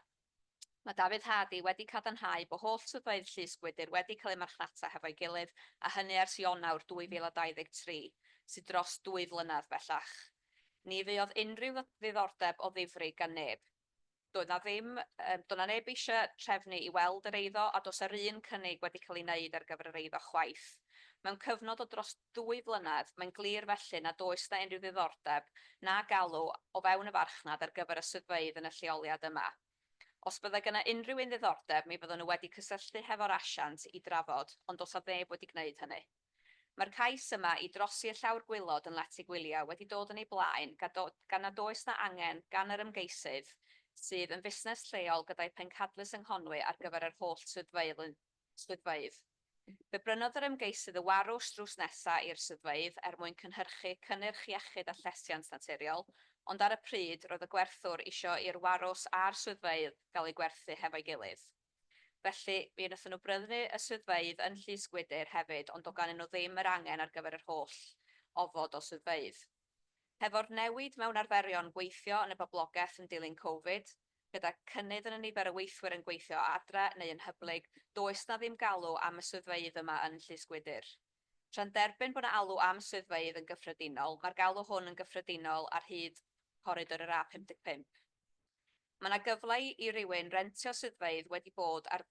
Mae Dafydd Hadi wedi cadarnhau bod holl swyddfeydd Llysgwydir wedi cael ei marchnata hefo'i gilydd a hynny ers Ionawr 2023, sydd dros 2 flynedd bellach. Ni fuodd unrhyw ddiddordeb o ddifri gan neb. Doedd na neb eisiau trefnu i weld yr eiddo a dos yr un cynnig wedi cael ei wneud ar gyfer yr eiddo chwaith. Mewn cyfnod o dros 2 flynedd, mae'n glir felly na does na unrhyw ddiddordeb na galw o fewn y farchnad ar gyfer y swyddfeydd yn y lleoliad yma. Os byddai gyda unrhyw un ddiddordeb, mi byddwn nhw wedi cysylltu hefo'r asiant i drafod, ond does na neb wedi gwneud hynny. Mae'r cais yma i drosi y llawr gwylod yn lety gwyliau wedi dod yn ei blaen gan nad oes na angen gan yr ymgeisydd sydd yn fusnes lleol gyda'i pencadlys yng Nghonwy ar gyfer yr holl swyddfeydd. Fe brynodd yr ymgeisydd y warws drws nesa i'r swyddfeydd mwyn cynhyrchu cynnyrch iechyd a llesiant naturiol, ond ar y pryd roedd y gwerthwr isio i'r warws a'r swyddfeydd gael ei gwerthu hefo'i gilydd. Felly, mi wnaethon nhw brynu y swyddfeydd yn Llysgwydir hefyd, ond o ganddyn nhw ddim yr angen ar gyfer yr holl ofod o swyddfeydd. Hefo'r newid mewn arferion gweithio yn y boblogaeth yn dilyn Covid, gyda cynnydd yn y nifer y weithwyr yn gweithio adre neu yn hyblyg, does na ddim galw am y swyddfeydd yma yn Llysgwydir. Tra'n derbyn bod yna alw am swyddfeydd yn gyffredinol, mae'r galw hwn yn gyffredinol ar hyd coridor yr A55. Mae yna gyfle i rywun rentio swyddfeydd wedi bod ar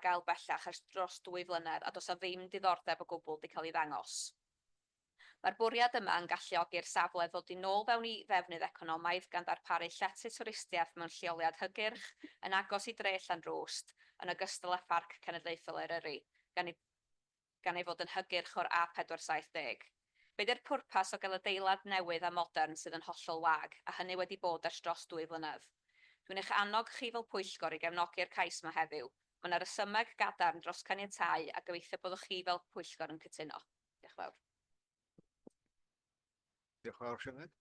gael bellach ers dros 2 flynedd a does na ddim diddordeb o gwbl wedi cael ei ddangos. Mae'r bwriad yma yn galluogi'r safle ddod i nôl fewn i ddefnydd economaidd gan darparu llety twristiaeth mewn lleoliad hygyrch yn agos i dre Llanrwst yn ogystal â Pharc Cenedlaethol Eryri, gan ei fod yn hygyrch o'r A470. Be di'r pwrpas o gael adeilad newydd a modern sydd yn hollol wag, a hynny wedi bod ers dros 2 flynedd. Dwi'n eich annog chi fel pwyllgor i gefnogi'r cais yma heddiw. Mae yna resymeg gadarn dros caniatáu a gobeithio byddwch chi fel pwyllgor yn cytuno. Diolch fawr. Diolch fawr, Sianed.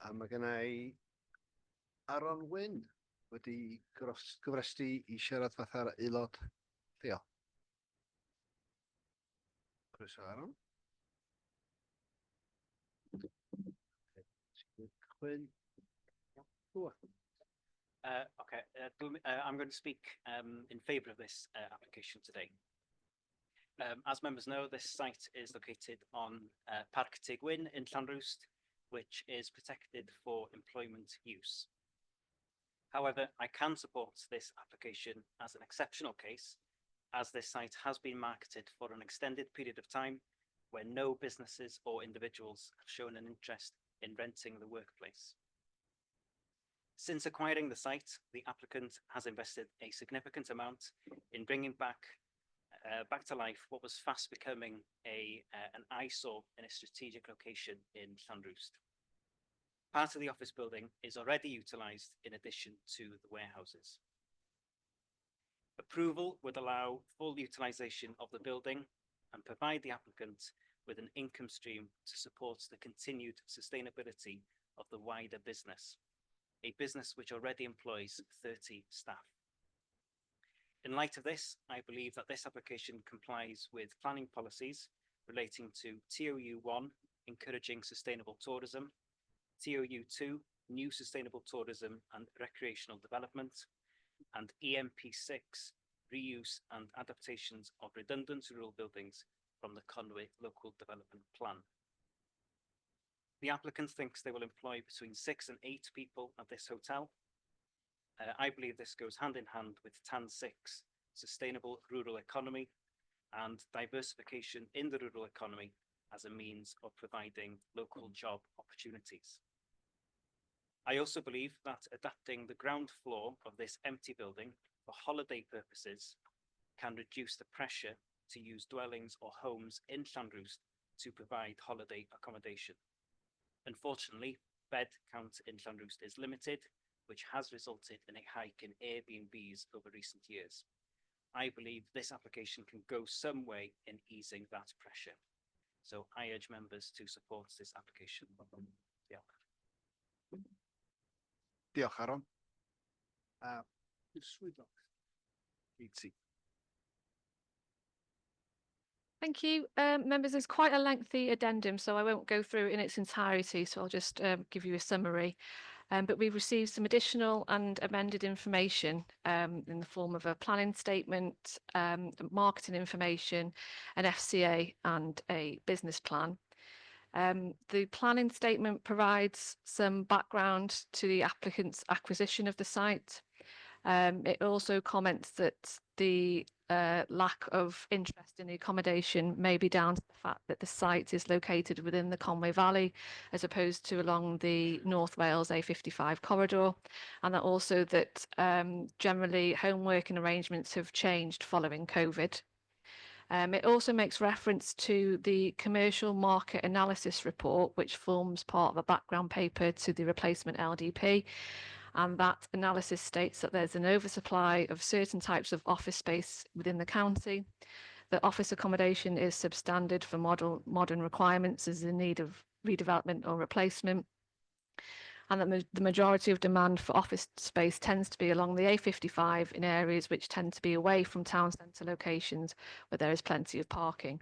A mae gen i Aron Wyn wedi gyfresti i siarad fatha'r aelod lleol. Croeso, Aron. Cychwyn. I'm going to speak in favour of this application today. As members know, this site is located on Parc Tŷ Gwyn in Llanrwst, which is protected for employment use. However, I can support this application as an exceptional case, as this site has been marketed for an extended period of time where no businesses or individuals have shown an interest in renting the workplace. Since acquiring the site, the applicant has invested a significant amount in bringing back to life what was fast becoming an eyesore in a strategic location in Llanrwst. Part of the office building is already utilised in addition to the warehouses. Approval would allow full utilisation of the building and provide the applicant with an income stream to support the continued sustainability of the wider business, a business which already employs 30 staff. In light of this, I believe that this application complies with planning policies relating to TOU 1, encouraging sustainable tourism, TOU 2, new sustainable tourism and recreational development, and EMP 6, reuse and adaptations of redundant rural buildings from the Conwy Local Development Plan. The applicant thinks they will employ between 6 and 8 people at this hotel. I believe this goes hand in hand with TAN 6, sustainable rural economy, and diversification in the rural economy as a means of providing local job opportunities. I also believe that adapting the ground floor of this empty building for holiday purposes can reduce the pressure to use dwellings or homes in Llanrwst to provide holiday accommodation. Unfortunately, bed count in Llanrwst is limited, which has resulted in a hike in Airbnbs over recent years. I believe this application can go some way in easing that pressure. So I urge members to support this application. Yeah. Diolch, Aaron. Thank you. Members, there's quite a lengthy addendum, so I won't go through it in its entirety, so I'll just give you a summary. But we've received some additional and amended information in the form of a planning statement, marketing information, an FCA and a business plan. The planning statement provides some background to the applicant's acquisition of the site. It also comments that the lack of interest in the accommodation may be down to the fact that the site is located within the Conwy Valley as opposed to along the North Wales A55 corridor, and that also that generally home working arrangements have changed following COVID. It also makes reference to the commercial market analysis report, which forms part of a background paper to the replacement LDP. And that analysis states that there's an oversupply of certain types of office space within the county. The office accommodation is substandard for modern requirements, is in need of redevelopment or replacement. And that the majority of demand for office space tends to be along the A55 in areas which tend to be away from town centre locations where there is plenty of parking.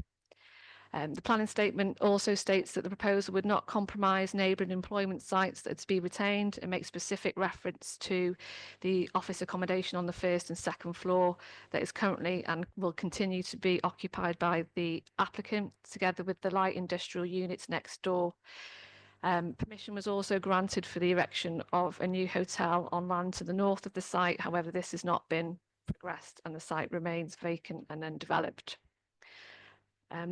The planning statement also states that the proposal would not compromise neighbouring employment sites that are to be retained and makes specific reference to the office accommodation on the first and second floor that is currently and will continue to be occupied by the applicant together with the light industrial units next door. Permission was also granted for the erection of a new hotel on land to the north of the site. However, this has not been progressed and the site remains vacant and undeveloped.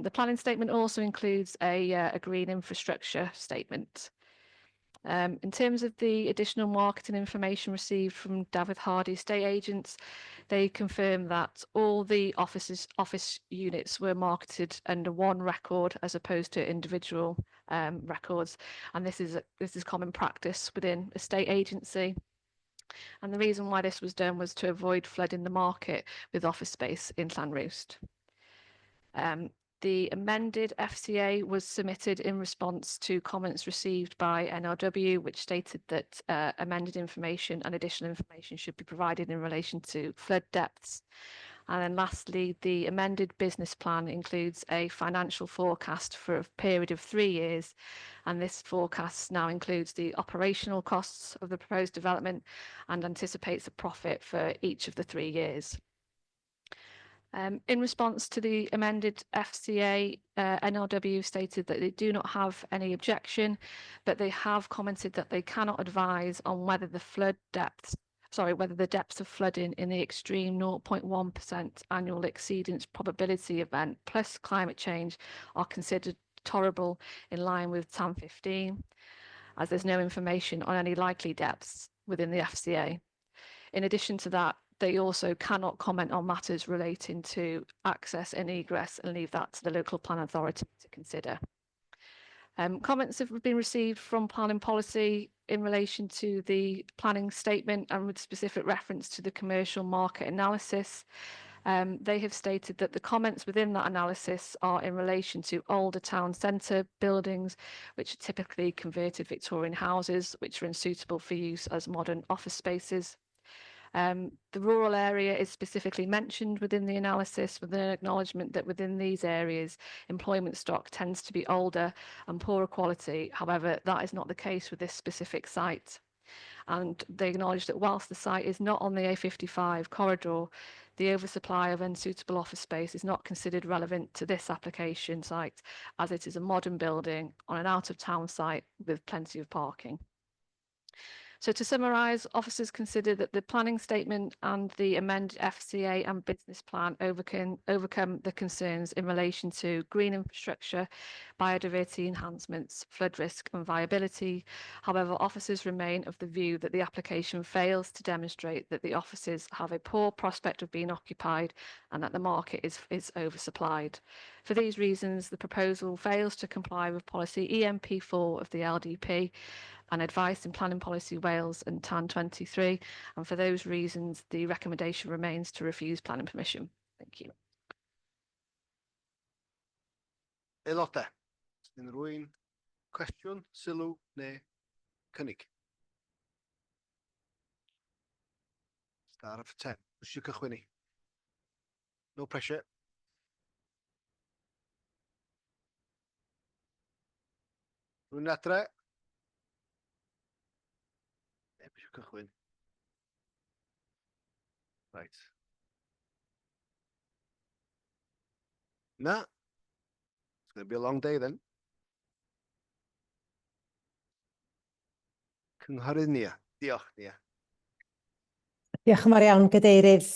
The planning statement also includes a green infrastructure statement. In terms of the additional marketing information received from David Hardy estate agents, they confirm that all the office units were marketed under one record as opposed to individual records, and this is common practice within a state agency. And the reason why this was done was to avoid flooding the market with office space in Llanrwst. The amended FCA was submitted in response to comments received by NRW, which stated that amended information and additional information should be provided in relation to flood depths. And then lastly, the amended business plan includes a financial forecast for a period of 3 years. And this forecast now includes the operational costs of the proposed development and anticipates a profit for each of the 3 years. In response to the amended FCA, NRW stated that they do not have any objection, but they have commented that they cannot advise on whether the depths of flooding in the extreme 0.1% annual exceedance probability event plus climate change are considered tolerable in line with TAN 15, as there's no information on any likely depths within the FCA. In addition to that, they also cannot comment on matters relating to access and egress and leave that to the local plan authority to consider. Comments have been received from planning policy in relation to the planning statement and with specific reference to the commercial market analysis. They have stated that the comments within that analysis are in relation to older town centre buildings, which are typically converted Victorian houses, which are unsuitable for use as modern office spaces. The rural area is specifically mentioned within the analysis with an acknowledgement that within these areas, employment stock tends to be older and poorer quality. However, that is not the case with this specific site. And they acknowledge that whilst the site is not on the A55 corridor, the oversupply of unsuitable office space is not considered relevant to this application site, as it is a modern building on an out-of-town site with plenty of parking. So to summarise, officers consider that the planning statement and the amended FCA and business plan overcome the concerns in relation to green infrastructure, biodiversity enhancements, flood risk and viability. However, officers remain of the view that the application fails to demonstrate that the offices have a poor prospect of being occupied and that the market is oversupplied. For these reasons, the proposal fails to comply with policy EMP4 of the LDP and advice in Planning Policy Wales and TAN 23, and for those reasons the recommendation remains to refuse planning permission. Thank you. Aelodau, os ydyn rhywun cwestiwn, sylw neu cynnig? Star of 10. Os yw'n cychwyn ni? No pressure. Rwy'n adre? Neb eisiau cychwyn. Right. Na. It's going to be a long day then. Cynghorydd Nia. Diolch, Nia. Diolch yn fawr iawn, Gadeirydd.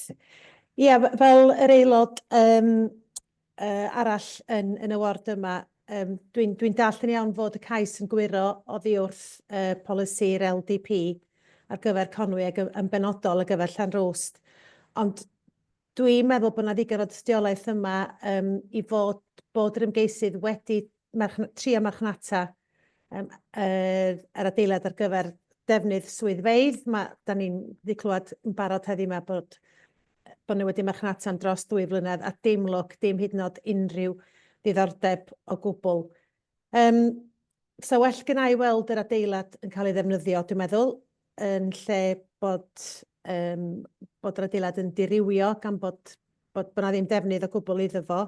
Ia, fel yr aelod arall yn y ward yma, dwi'n dall yn iawn fod y cais yn gwyro oddi wrth polisi'r LDP ar gyfer Conwy yn benodol ar gyfer Llanrwst. Ond dwi'n meddwl bod yna ddigon o dystiolaeth yma i bod yr ymgeisydd wedi trio marchnata yr adeilad ar gyfer defnydd swyddfeydd. Da ni'n wedi clywed yn barod heddiw yma bod nhw wedi marchnata'n dros 2 flynedd a dim lwc, dim hyd yn oed unrhyw diddordeb o gwbl. So well gyna i weld yr adeilad yn cael ei ddefnyddio, dwi'n meddwl, yn lle bod yr adeilad yn dirywio gan bod na ddim defnydd o gwbl iddo fo.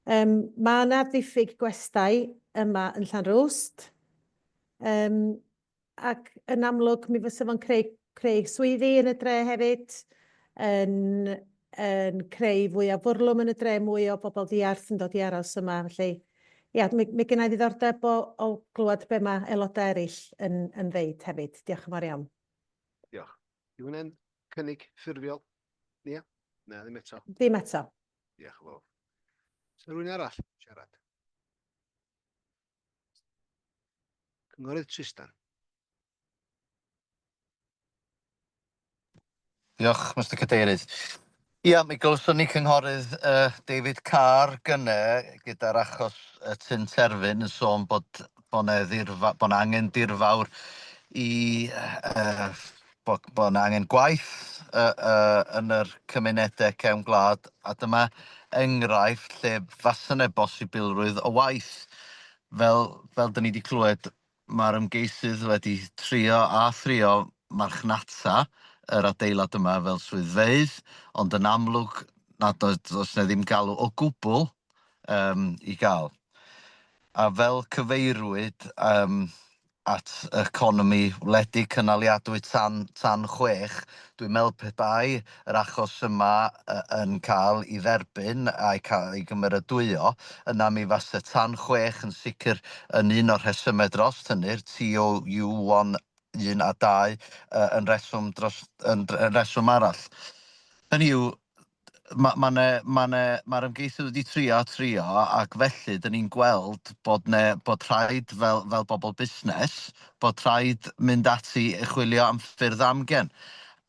Mae yna ddiffyg gwestai yma yn Llanrwst, ac yn amlwg mi fysa fo'n creu swyddi yn y dre hefyd, yn creu fwy o fwrlwm yn y dre, mwy o bobl diarth yn dod i aros yma. Felly, ia, mae gen i ddiddordeb o glywed be mae aelodau eraill yn ddeud hefyd. Diolch yn fawr iawn. Diolch. Yw hwnna'n cynnig ffurfiol? Nia? Na, ddim eto. Ddim eto. Diolch yn fawr. Oes rhywun arall siarad? Cynghorydd Tristan. Diolch, Mr Cadeirydd. Ia, mi glywson ni cynghorydd David Carr gynne gyda'r achos Tyn Terfyn yn sôn bod na angen dirfawr i bod na angen gwaith yn yr cymunedau cefn gwlad, a dyma enghraifft lle fasen e bosibilrwydd o waith. Fel dyn ni wedi clywed, mae'r ymgeisydd wedi trio marchnata yr adeilad yma fel swyddfeydd, ond yn amlwg nad oes na ddim galw o gwbl i gael. A fel cyfeirwyd at economi wledig cynaliadwy tan 6, dwi'n meddwl petai yr achos yma yn cael ei dderbyn a'i cael ei gymeradwyo, yna mi fase tan 6 yn sicr yn un o'r rhesymau dros hynny'r TOU 1 a 2 yn reswm arall. Hynny yw, mae'r ymgeisydd wedi trio ac felly dyn ni'n gweld bod rhaid fel bobl busnes, bod rhaid mynd ati i chwilio am ffyrdd amgen.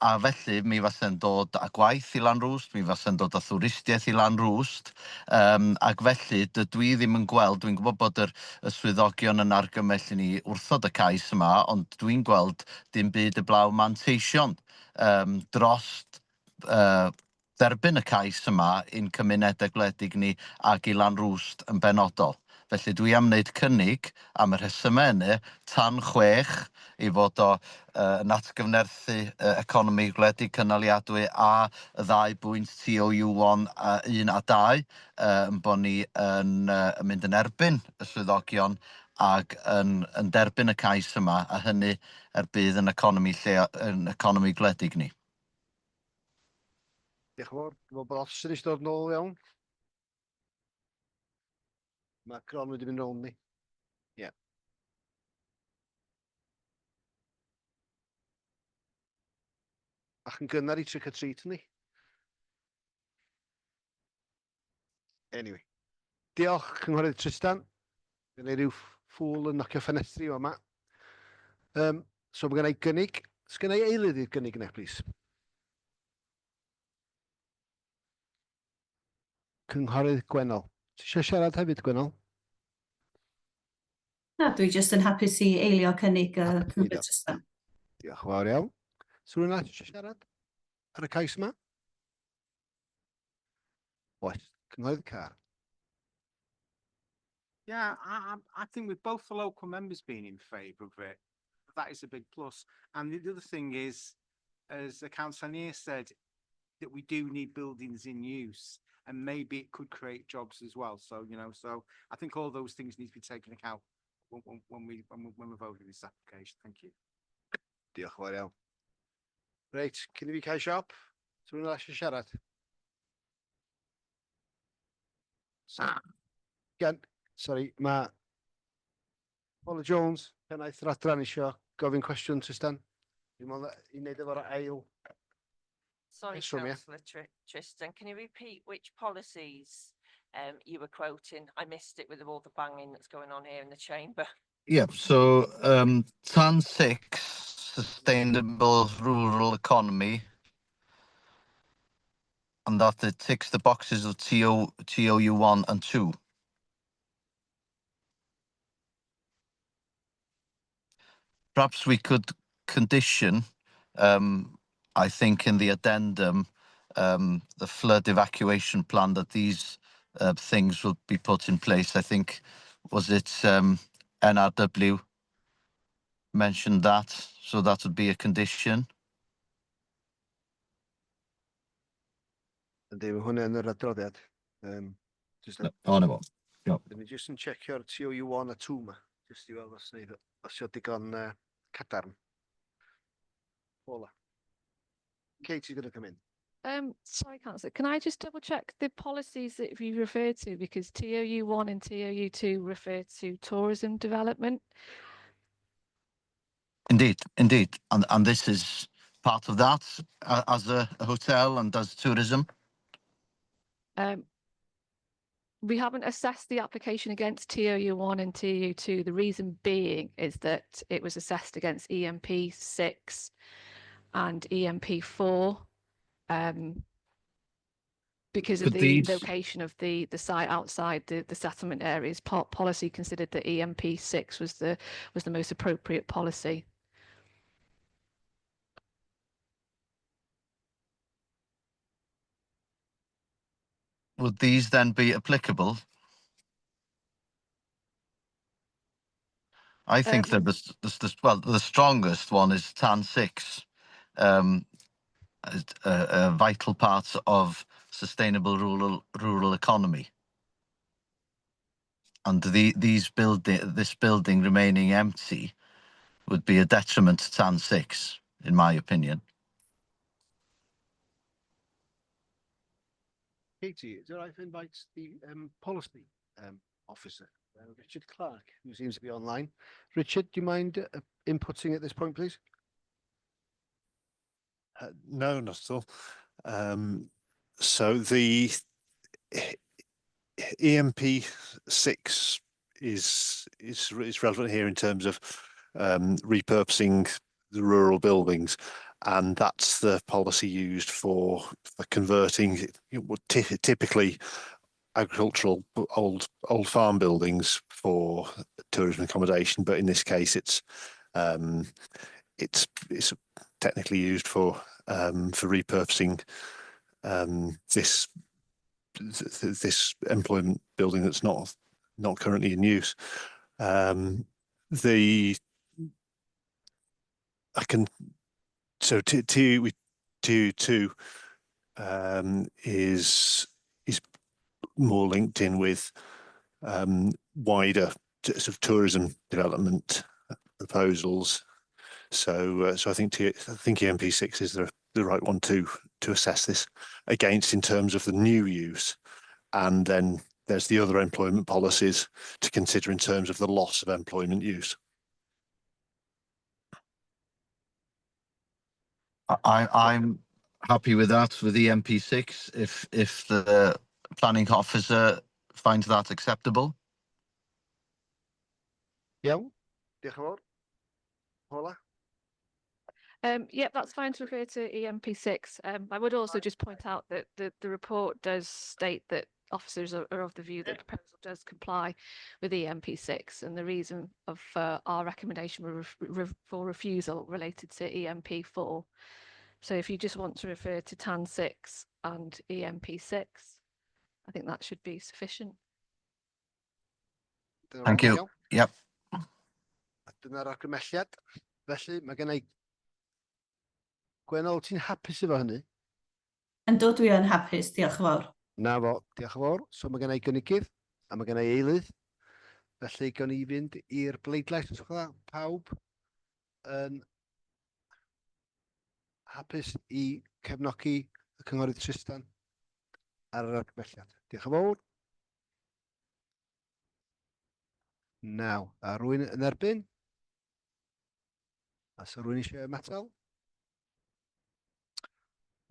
A felly mi fasen dod â gwaith i Llanrwst, mi fasen dod â thwristiaeth i Llanrwst, ac felly dydw i ddim yn gweld, dwi'n gwybod bod y swyddogion yn argymell i ni wrthod y cais yma, ond dwi'n gweld dim byd y blaw manteision drost dderbyn y cais yma i'n cymunedau gwledig ni ac i Llanrwst yn benodol. Felly dwi am wneud cynnig am y rhesymau yna tan 6 i fod o yn atgyfnerthu economi gwledig cynaliadwy a y 2 bwynt TOU1 a 1 a 2 yn bod ni yn mynd yn erbyn y swyddogion ac yn derbyn y cais yma a hynny bydd yn economi gwledig ni. Diolch yn fawr. Dwi'n meddwl bod os ydych dod nôl iawn. Mae Cron wedi mynd rownd ni. Ie. Ach yn gynnar i trick or treat ni. Anyway. Diolch, Cynghorydd Tristan. Dwi'n ei ryw ffwl yn nocio ffenestri o yma. So mae gen i gynnig. Sgen i eilydd i'r gynnig yna, please. Cynghorydd Gwennol. Ti eisiau siarad hefyd, Gwennol? Na, dwi jyst yn hapus i eilio cynnig Cynghorydd Tristan. Diolch yn fawr iawn. So rhywun arall eisiau siarad ar y cais yma? Oes, Cynghorydd Carr. Yeah, I think with both the local members being in favour of it, that is a big plus. And the other thing is, as the councillor said, that we do need buildings in use, and maybe it could create jobs as well. So, you know, so I think all those things need to be taken account when we're voting this application. Thank you. Diolch yn fawr iawn. Reit, cyn i fi cael siop, so rhywun arall eisiau siarad? Sorry, mae Paula Jones, pennaeth yr adran eisiau gofyn cwestiwn, Tristan. Dwi'n meddwl i wneud efo'r ail. Sorry, Rheswm, ie? Councillor Tristan, can you repeat which policies you were quoting? I missed it with all the banging that's going on here in the chamber. Yeah, so tan 6, sustainable rural economy, and that it ticks the boxes of TOU1 and 2. Perhaps we could condition, I think in the addendum, the flood evacuation plan, that these things will be put in place. I think, was it NRW mentioned that, so that would be a condition. Yndi, mae hwnna yn yr adroddiad. O, na fo. Dyn ni jyst yn checio'r TOU1 a 2 ma, jyst i weld os yw digon cadarn. Paula. Katie's going to come in. Sorry, Councillor, can I just double check the policies that you referred to, because TOU1 and TOU2 refer to tourism development? Indeed. And this is part of that, as a hotel and as tourism. We haven't assessed the application against TOU1 and TOU2. The reason being is that it was assessed against EMP 6 and EMP 4. Because of the location of the site outside the settlement areas, policy considered that EMP 6 was the most appropriate policy. Would these then be applicable? I think that the strongest one is tan 6, a vital part of sustainable rural economy. And this building remaining empty would be a detriment to tan 6, in my opinion. Katie, is it right if I invite the policy officer, Richard Clark, who seems to be online? Richard, do you mind inputting at this point, please? No, not at all. So the EMP 6 is relevant here in terms of repurposing the rural buildings, and that's the policy used for converting typically agricultural old farm buildings for tourism accommodation, but in this case it's technically used for repurposing this employment building that's not not currently in use. The I can so TU2 is more linked in with wider sort of tourism development proposals. So I think EMP6 is the right one to assess this against in terms of the new use, and then there's the other employment policies to consider in terms of the loss of employment use. I'm happy with that, with the MP6, if the planning officer finds that acceptable. Iawn, diolch yn fawr. Paula? Yep, that's fine to refer to EMP6. I would also just point out that the report does state that officers are of the view that the proposal does comply with EMP6, and the reason of our recommendation for refusal related to EMP4. So if you just want to refer to TAN 6 and EMP6, I think that should be sufficient. Thank you. Yep. Dyna'r argymelliad. Felly mae gen i Gwenol, ti'n hapus efo hynny? Yndw, dwi yn hapus, diolch yn fawr. Na fo, diolch yn fawr. So mae gen i gynigydd a mae gen i eilydd. Felly gawn ni fynd i'r bleidlais, os gwelwch yn dda. Pawb yn hapus i cefnogi y cynghorydd Tristan ar yr argymelliad. Diolch yn fawr. Naw, a rwy'n yn erbyn? A so rwy'n eisiau ymatal?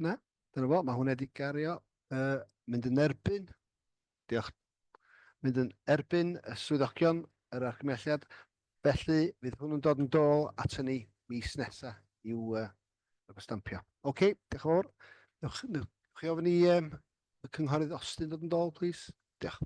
Na, dyna fo, mae hwnna wedi gario. Mynd yn erbyn. Diolch. Mynd yn erbyn y swyddogion yr argymelliad. Felly, fydd hwnnw'n dod yn dôl at ni mis nesa i'w stampio. Oce, diolch yn fawr. Newch chi ofyn i y cynghorydd Austin dod yn dôl, please. Diolch.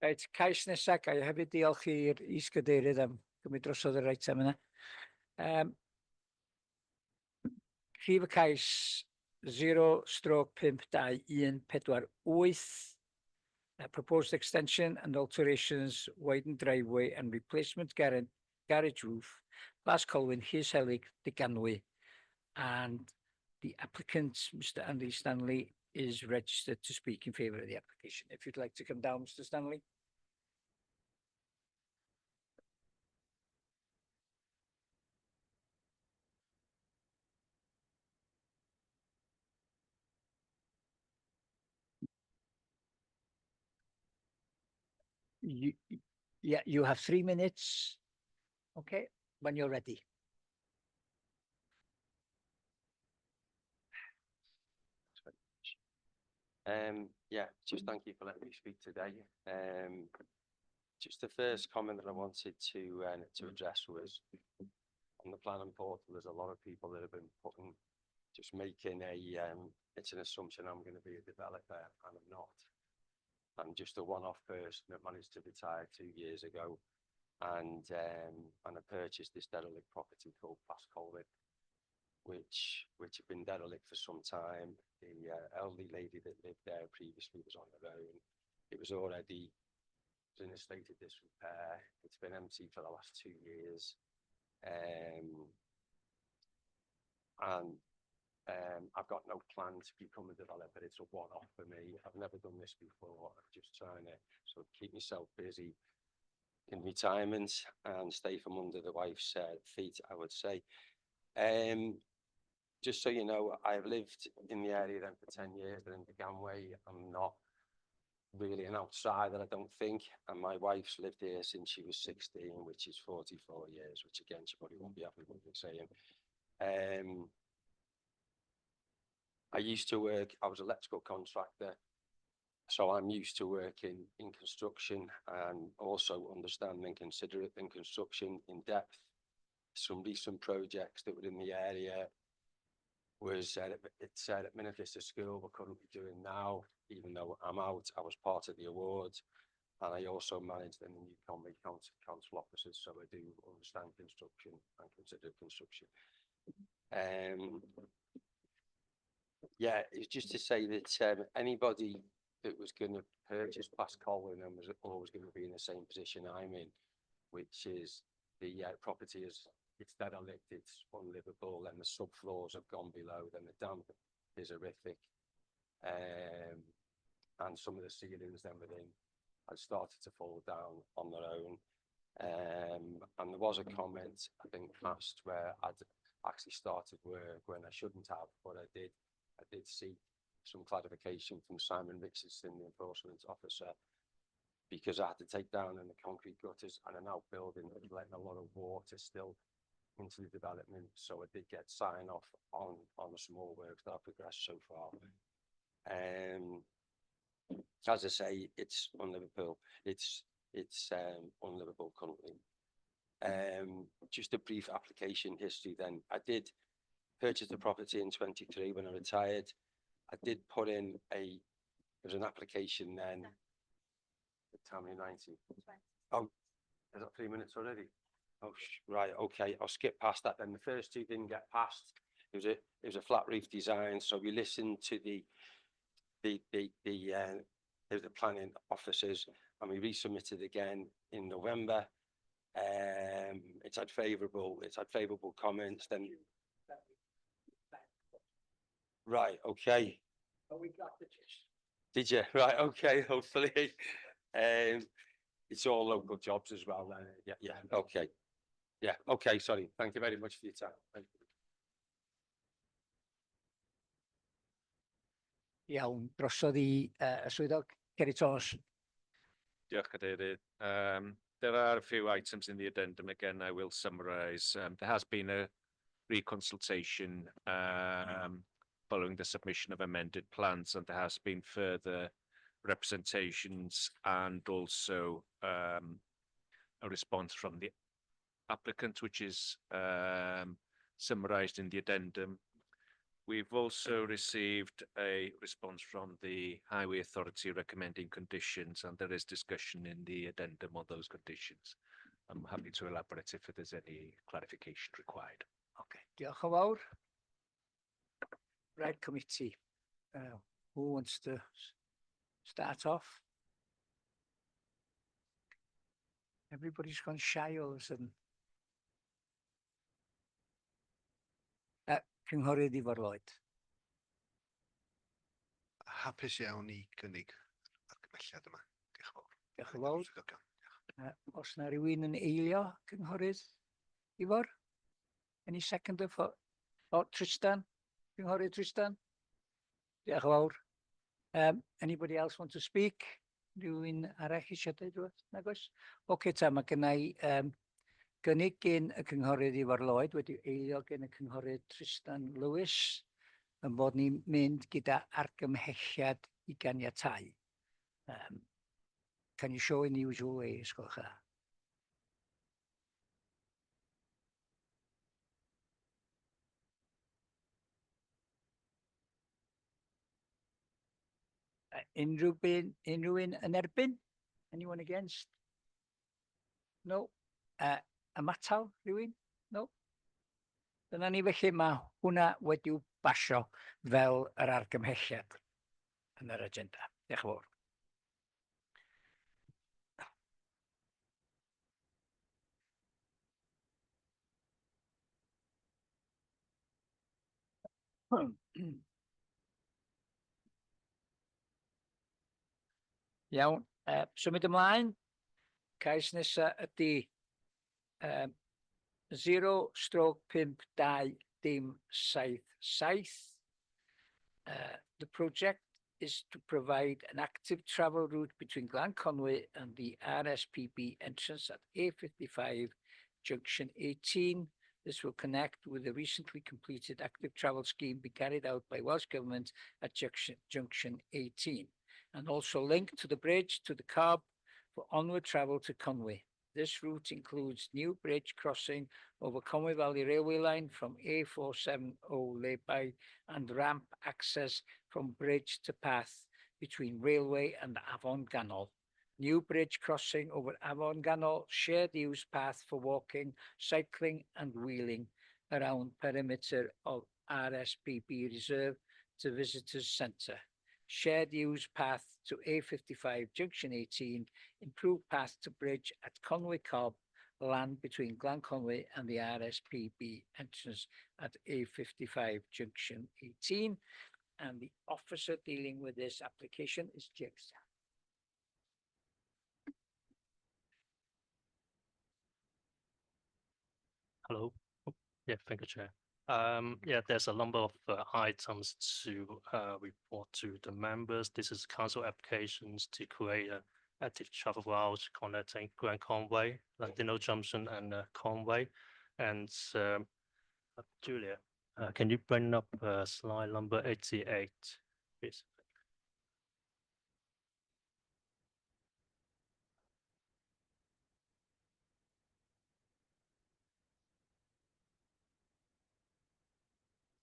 Reit, cais nesa, gai hefyd diolch i'r is-gadeirydd am gymryd drosodd yr eitem yna. Rhif y cais 0/52148. proposed extension and alterations, widened driveway and replacement garage roof, Plas Colwyn, Hys Helig, Diganwy. And the applicant, Mr. Andy Stanley, is registered to speak in favour of the application. If you'd like to come down, Mr. Stanley. You have 3 minutes. Okay, when you're ready. Yeah, just thank you for letting me speak today. Just the first comment that I wanted to address was on the planning portal. There's a lot of people that have been just making it's an assumption I'm going to be a developer, and I'm not. I'm just a one-off person that managed to retire 2 years ago, and I purchased this derelict property called Plas Colwyn, which had been derelict for some time. The elderly lady that lived there previously was on her own. It was already in a state of disrepair. It's been empty for the last 2 years. I've got no plan to become a developer. It's a one-off for me. I've never done this before. I'm just trying to sort of keep myself busy in retirement and stay from under the wife's feet, I would say. Just so you know, I've lived in the area then for 10 years, but in the Ganway, I'm not really an outsider, I don't think. And my wife's lived here since she was 16, which is 44 years, which again, she probably won't be happy with me saying. I used to work, I was an electrical contractor, so I'm used to working in construction and also understanding, considering construction in depth. Some recent projects that were in the area was it's at Minifista School we're currently doing now. Even though I'm out, I was part of the award, and I also manage the new Conwy council officers, so I do understand construction and consider construction. Yeah, it's just to say that anybody that was going to purchase Plas Colwyn and was always going to be in the same position I'm in, which is the property is it's derelict, it's unlivable, and the subfloors have gone below, then the damp is horrific. And some of the ceilings then within had started to fall down on their own. And there was a comment, I think, passed where I'd actually started work when I shouldn't have, but I did seek some clarification from Simon Richardson, the enforcement officer, because I had to take down in the concrete gutters and an outbuilding that was letting a lot of water still into the development. So I did get sign off on the small works that I've progressed so far. As I say, it's unlivable. It's unlivable currently. Just a brief application history then. I did purchase the property in 23 when I retired. I did put in there was an application then. Tell me 90. Oh, is that 3 minutes already? Oh, right, okay. I'll skip past that then. The first two didn't get passed. It was a flat roof design. So we listened to the planning officers, and we resubmitted again in November. It's had favourable comments. Then, right, okay. But we got the gist. Did you? Right, okay. Hopefully, it's all local jobs as well. Yeah, okay. Yeah, okay. Sorry. Thank you very much for your time. Thank you. Iawn, drosodd i swyddog Ceri Tos. Diolch, Cadeirydd. There are a few items in the addendum. Again, I will summarise. There has been a reconsultation following the submission of amended plans, and there has been further representations and also a response from the applicant, which is summarised in the addendum. We've also received a response from the Highway Authority recommending conditions, and there is discussion in the addendum on those conditions. I'm happy to elaborate if there's any clarification required. Okay, diolch yn fawr. Right committee, who wants to start off? Everybody's gone shy all of a sudden. Cynghorydd Ifor Lloyd. Hapus iawn I gynnig argymelliad yma. Diolch yn fawr. Diolch yn fawr. Os na rhywun yn eilio, cynghorydd Ifor? Any seconder for, Tristan? Cynghorydd Tristan? Diolch yn fawr. Anybody else want to speak? Rhywun arall eisiau dweud rhywbeth? Nag oes? Oce ta, mae gynna I gynnig gen y cynghorydd Ifor Lloyd wedi eilio gen y cynghorydd Tristan Lewis yn bod ni'n mynd gyda argymhelliad I ganiatáu. Can you show in the usual way, ysgolch a? Unrhyw un yn erbyn? Anyone against? No. Ymatal rhywun? No. Dyna ni felly mae hwnna wedi'w basio fel yr argymhelliad yn yr agenda. Diolch yn fawr. Iawn, symud ymlaen. Cais nesa ydy 0/5277. The project is to provide an active travel route between Glan Conwy and the RSPB entrance at A55 Junction 18. This will connect with the recently completed active travel scheme be carried out by Welsh Government at Junction 18, and also linked to the bridge to the Cobb for onward travel to Conwy. This route includes new bridge crossing over Conwy Valley Railway Line from A470 Leyby and ramp access from bridge to path between Railway and Afon Ganol. New bridge crossing over Afon Ganol, shared use path for walking, cycling and wheeling around perimeter of RSPB Reserve to Visitors Centre. Shared use path to A55 Junction 18, improved path to bridge at Conwy Cobb, land between Glan Conwy and the RSPB entrance at A55 Junction 18. And the officer dealing with this application is James. Hello. Yeah, thank you, Chair. There's a number of items to report to the members. This is council applications to create an active travel route connecting Grand Conway, Landino Junction and Conway. And Julia, can you bring up slide number 88, please?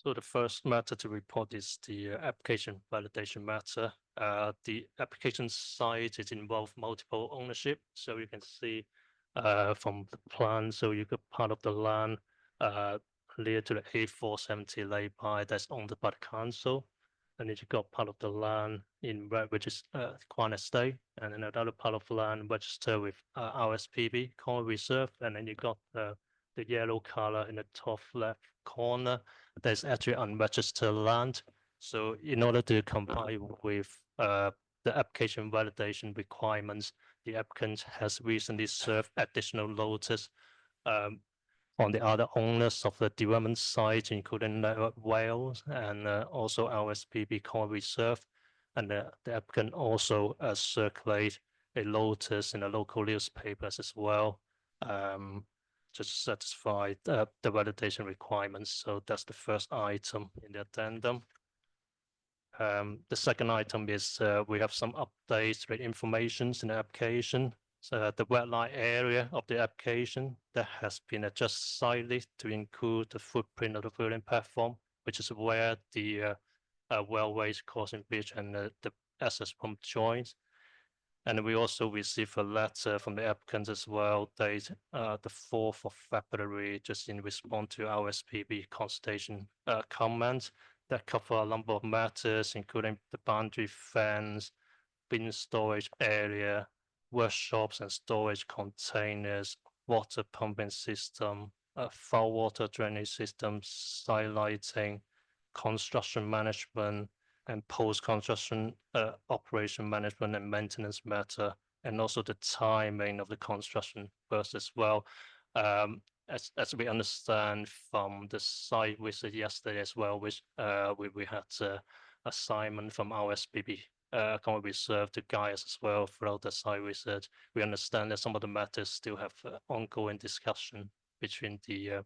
So the first matter to report is the application validation matter. The application site is involved multiple ownership. So you can see from the plan, so you got part of the land near to the A470 Leyby that's owned by the council. And then you got part of the land in red, which is Quan Estate, and then another part of land registered with RSPB, Conway Reserve, and then you got the yellow color in the top left corner. There's actually unregistered land. So in order to comply with the application validation requirements, the applicant has recently served additional notice on the other owners of the development site, including Wales and also RSPB Conway Reserve. And the applicant also circulate a notice in the local newspapers as well. To satisfy the validation requirements. So that's the first item in the addendum. The second item is we have some updates with information in the application. So the red line area of the application that has been adjusted slightly to include the footprint of the building platform, which is where the railways crossing bridge and the access pump joins. And we also received a letter from the applicant as well, dated the 4th of February, just in response to our SPB consultation comments that cover a number of matters, including the boundary fence, bin storage area, workshops and storage containers, water pumping system, foul water drainage system, site lighting, construction management, and post-construction operation management and maintenance matter, and also the timing of the construction first as well. As we understand from the site visit yesterday as well, which we had assignment from our SPB Common Reserve to guide us as well throughout the site visit. We understand that some of the matters still have ongoing discussion between the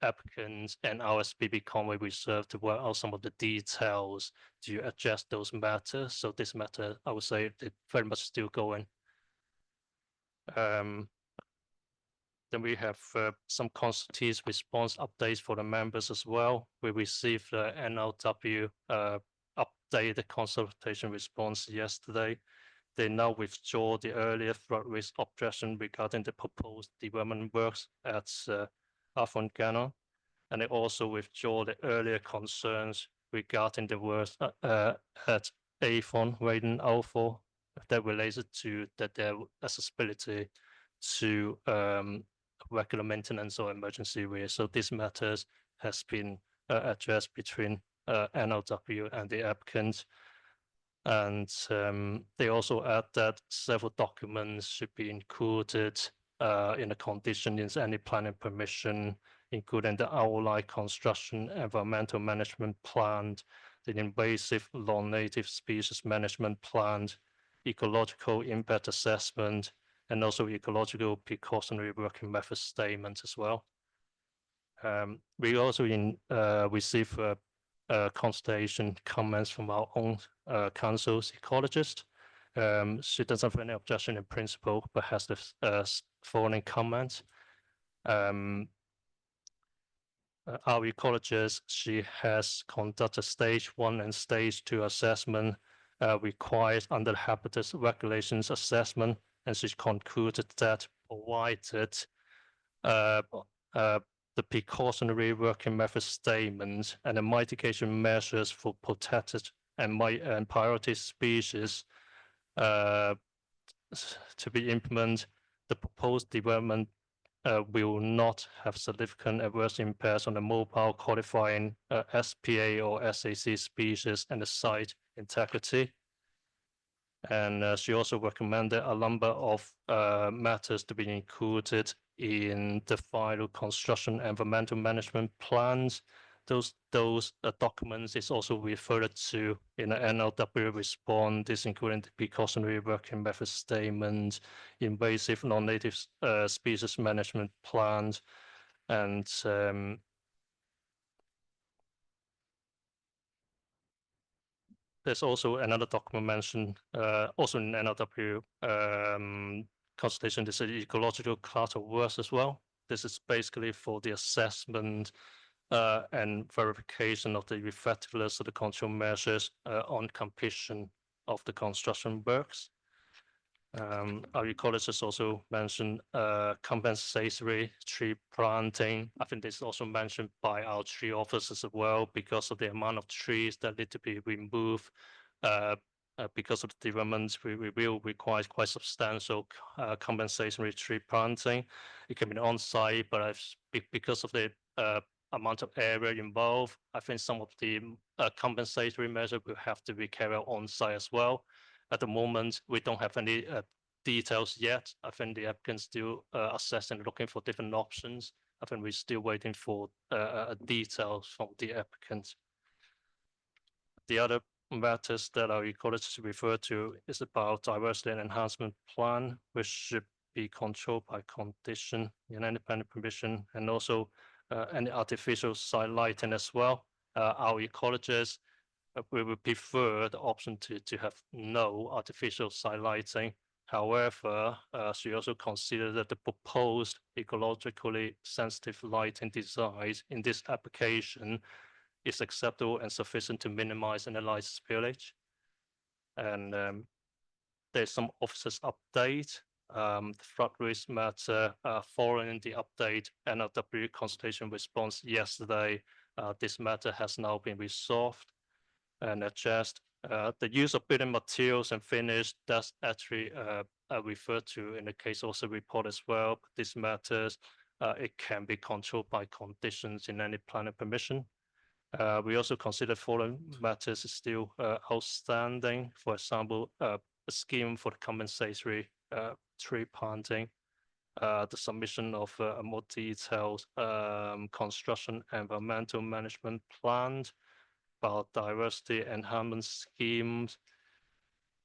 applicants and our SPB Conway Reserve to work out some of the details to adjust those matters. So this matter, I would say, it very much still going. Then we have some consultees response updates for the members as well. We received the NLW updated consultation response yesterday. They now withdraw the earlier flood risk objection regarding the proposed development works at Avon-Gannon, and they also withdraw the earlier concerns regarding the works at Avon, Raiden, Alpha, that related to their accessibility to regular maintenance or emergency areas. So these matters has been addressed between NLW and the applicant. And they also add that several documents should be included in the conditions any planning permission, including the outline construction environmental management plan, the invasive non-native species management plan, ecological impact assessment, and also ecological precautionary working method statement as well. We also receive consultation comments from our own council's ecologist. She doesn't have any objection in principle, but has the following comments. Our ecologist, she has conducted stage 1 and stage 2 assessment required under the habitat regulations assessment, and she concluded that provided the precautionary working method statement and the mitigation measures for protected and priority species to be implemented, the proposed development will not have significant adverse impacts on the mobile qualifying SPA or SAC species and the site integrity. And she also recommended a number of matters to be included in the final construction environmental management plans. Those documents is also referred to in the NLW response. This including the precautionary working method statement, invasive non-native species management plans, and there's also another document mentioned also in NLW consultation. This is ecological class of works as well. This is basically for the assessment and verification of the effectiveness of the control measures on completion of the construction works. Our ecologist also mentioned compensatory tree planting. I think this is also mentioned by our tree officers as well, because of the amount of trees that need to be removed because of the developments. We will require quite substantial compensatory tree planting. It can be on site, but because of the amount of area involved, I think some of the compensatory measures will have to be carried out on site as well. At the moment, we don't have any details yet. I think the applicants still assessing, looking for different options. I think we're still waiting for details from the applicants. The other matters that our ecologist refer to is about diversity and enhancement plan, which should be controlled by condition in independent permission, and also any artificial site lighting as well. Our ecologist, we would prefer the option to have no artificial site lighting. However, she also considered that the proposed ecologically sensitive lighting designs in this application is acceptable and sufficient to minimize any light spillage. And there's some officers update. The flood risk matter following the update NLW consultation response yesterday. This matter has now been resolved and addressed. The use of building materials and finish, that's actually referred to in the case also report as well. These matters, it can be controlled by conditions in any planning permission. We also consider following matters still outstanding. For example, a scheme for the compensatory tree planting, the submission of a more detailed construction environmental management plan, biodiversity enhancement schemes.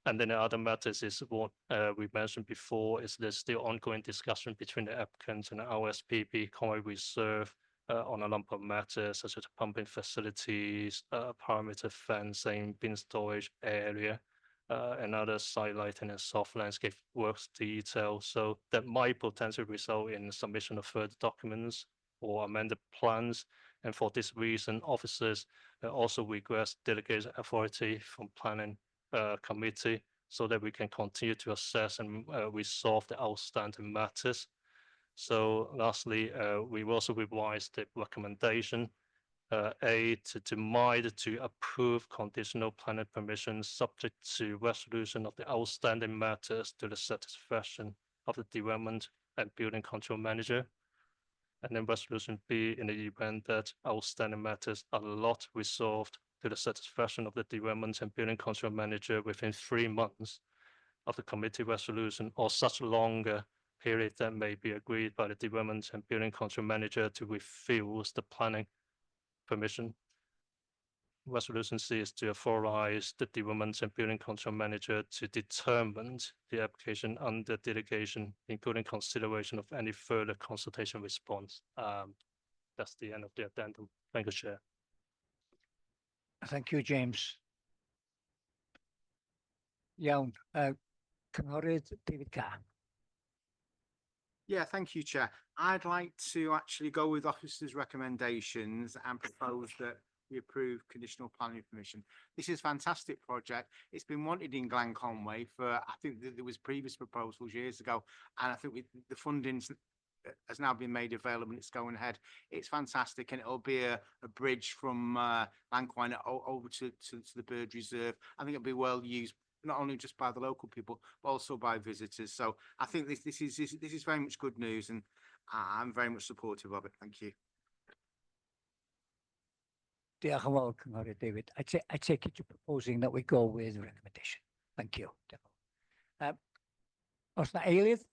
And then the other matters is what we mentioned before, is there's still ongoing discussion between the applicants and the OSPB Conway Reserve on a number of matters such as pumping facilities, perimeter fencing, bin storage area, and other site lighting and soft landscape works details. So that might potentially result in submission of further documents or amended plans. And for this reason, officers also request delegated authority from planning committee so that we can continue to assess and resolve the outstanding matters. So lastly, we've also revised the recommendation to approve conditional planning permission subject to resolution of the outstanding matters to the satisfaction of the development and building control manager. And then resolution B, in the event that outstanding matters are not resolved to the satisfaction of the development and building control manager within 3 months of the committee resolution or such longer period that may be agreed by the development and building control manager to refuse the planning permission. Resolution C is to authorize the development and building control manager to determine the application under delegation, including consideration of any further consultation response. That's the end of the addendum. Thank you, Chair. Thank you, James. Iawn, Cynghorydd David Carr. Yeah, thank you, Chair. I'd like to actually go with officers' recommendations and propose that we approve conditional planning permission. This is a fantastic project. It's been wanted in Glen Conway for, I think there was previous proposals years ago, and I think the funding has now been made available and it's going ahead. It's fantastic, and it'll be a bridge from Lanquine over to the bird reserve. I think it'll be well used, not only just by the local people, but also by visitors. So I think this is very much good news, and I'm very much supportive of it. Thank you. Diolch yn fawr, Cynghorydd David. I take it you're proposing that we go with the recommendation. Thank you. Oes na eilydd?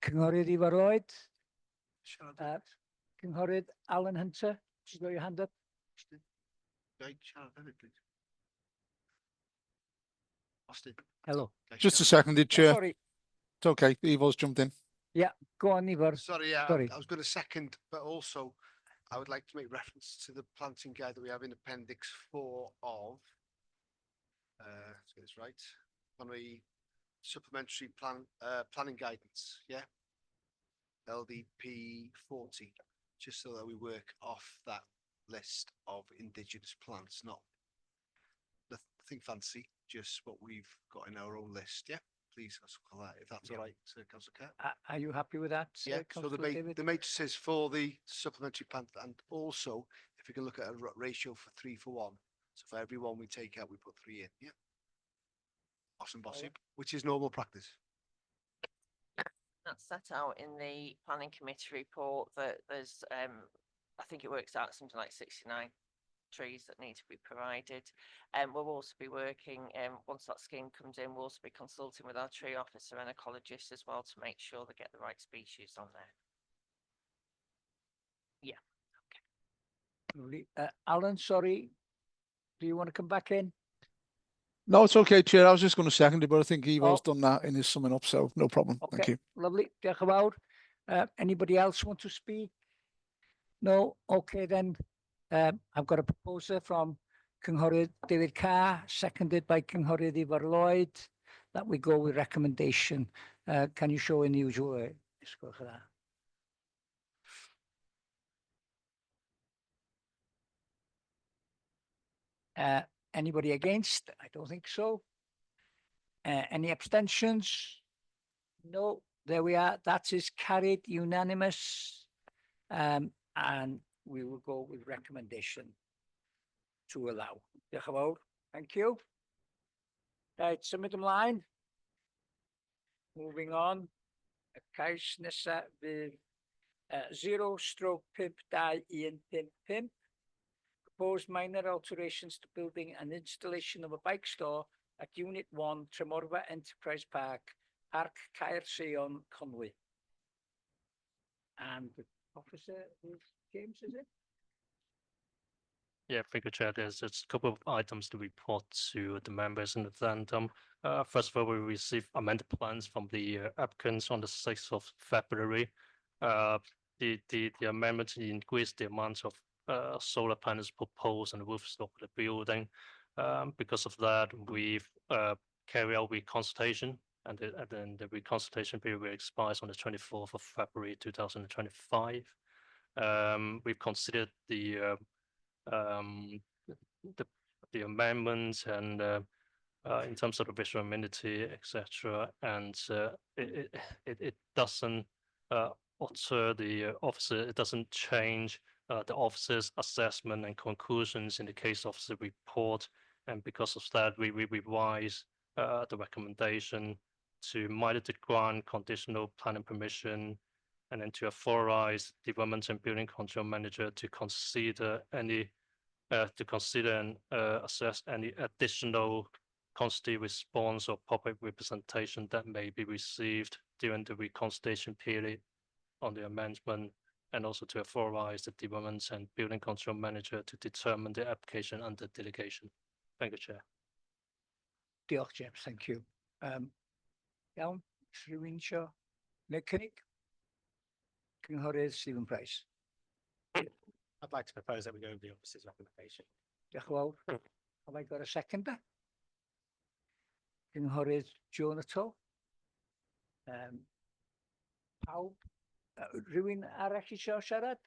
Cynghorydd Ifor Lloyd? Cynghorydd Alan Hunter? Just got your hand up. Hello. Just a second, Chair. Sorry. It's okay, Ivor's jumped in. Yeah, go on, Ifor. Sorry, yeah, Sorry. I was going to second, but also I would like to make reference to the planting guide that we have in Appendix 4 of, let's get this right, on a supplementary planning guidance, yeah? LDP 40, just so that we work off that list of indigenous plants, not nothing fancy, just what we've got in our own list, yeah? Please, if that's all right, Councillor Kerr. Are you happy with that? Yeah, so Councillor David? the matrices for the supplementary plant, and also if we can look at a ratio for 3 for 1. So for every one we take out, we put 3 in. Yeah. Awesome, bossy, which is normal practice. That's set out in the planning committee report that there's, I think it works out something like 69 trees that need to be provided. And we'll also be working, once that scheme comes in, we'll also be consulting with our tree officer and ecologist as well to make sure they get the right species on there. Yeah, okay. Lovely. Alan, sorry, do you want to come back in? No, it's okay, Chair. I was just going to second it, but I think Ivor's done that in his summing up, so no problem. Okay, Thank you. lovely. Diolch yn fawr. Anybody else want to speak? No? Okay, then. I've got a proposal from Cynghorydd David Carr, seconded by Cynghorydd Ifor Lloyd, that we go with recommendation. Can you show in the usual way? Anybody against? I don't think so. Any abstentions? No, there we are. That is carried unanimous. And we will go with recommendation to allow. Diolch yn fawr. Thank you. Right, symud ymlaen. Moving on, y cais nesa fydd 0/5-2-155. Proposed minor alterations to building and installation of a bike store at Unit 1, Tremorfa Enterprise Park, Parc Caer Sion, Conwy. And the officer is James, is it? Yeah, thank you, Chair. There's just a couple of items to report to the members in the addendum. First of all, we received amended plans from the applicants on the 6th of February. The amendment increased the amount of solar panels proposed on the roofs of the building. Because of that, we've carried out reconsultation, and then the reconsultation period expires on the 24th of February 2025. We've considered the amendments and in terms of the visual amenity, etc., and it doesn't alter the officer. It doesn't change the officer's assessment and conclusions in the case officer report, and because of that, we revise the recommendation to either to grant conditional planning permission, and then to authorize development and building control manager to consider any and assess any additional constitutive response or public representation that may be received during the reconsultation period on the amendment, and also to authorize the development and building control manager to determine the application under delegation. Thank you, Chair. Diolch, James, thank you. Iawn, rhywun isio neu cynnig? Cynghorydd Stephen Price. I'd like to propose that we go with the officer's recommendation. Diolch yn fawr. Have I got a seconder? Cynghorydd Joan Atto. Pawb? Rhywun arall isio siarad?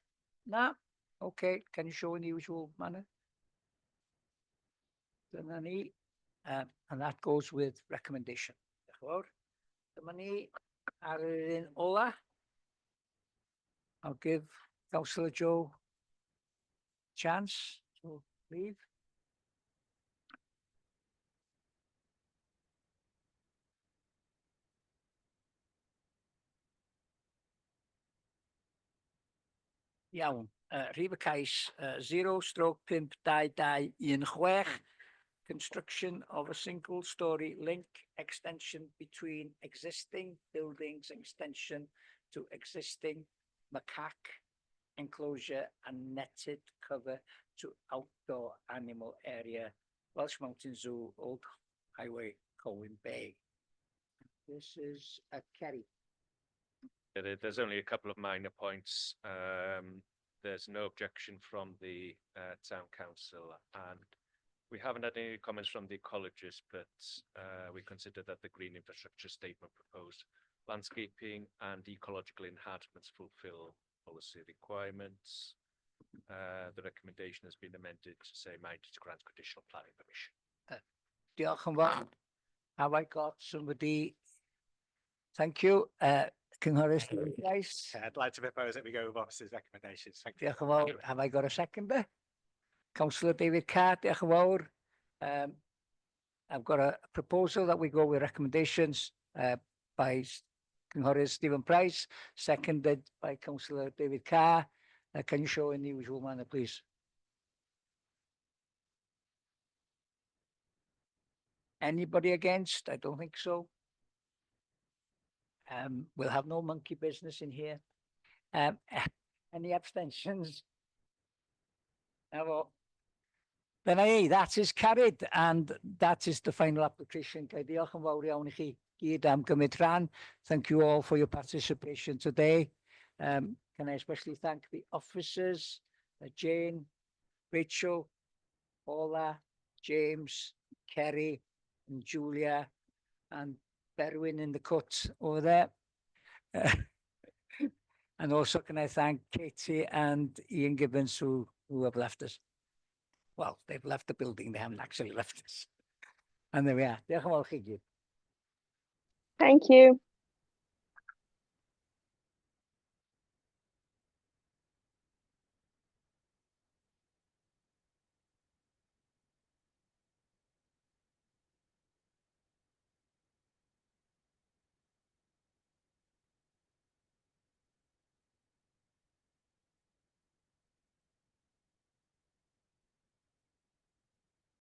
Na? Okay, can you show in the usual manner? Dyna ni. And that goes with recommendation. Diolch yn fawr. Dyma ni ar yr un ola. I'll give Councillor Joe chance to leave. Iawn, rhif y cais 0/5-2216, construction of a single-storey link extension between existing buildings, extension to existing macaque enclosure and netted cover to outdoor animal area, Welsh Mountain Zoo, Old Highway, Colwyn Bay. This is Kerry. There's only a couple of minor points. There's no objection from the town council, and we haven't had any comments from the ecologists, but we consider that the green infrastructure statement proposed landscaping and ecological enhancements fulfill policy requirements. The recommendation has been amended to say minded to grant conditional planning permission. Diolch yn fawr. Have I got somebody? Thank you. Cynghorydd Stephen Price. I'd like to propose that we go with officer's recommendations. Thank you. Diolch yn fawr. Have I got a seconder? Councillor David Carr, diolch yn fawr. I've got a proposal that we go with recommendations by Cynghorydd Stephen Price, seconded by Councillor David Carr. Can you show in the usual manner, please? Anybody against? I don't think so. We'll have no monkey business in here. Any abstentions? Then that is carried, and that is the final application. Diolch yn fawr iawn I chi gyd am gymryd rhan. Thank you all for your participation today. Can I especially thank the officers, Jane, Rachel, Paula, James, Kerry, and Julia, and Berwyn in the cut over there. And also can I thank Katie and Ian Gibbons who have left us. Well, they've left the building, they haven't actually left us. And there we are. Diolch yn fawr chi gyd. Thank you.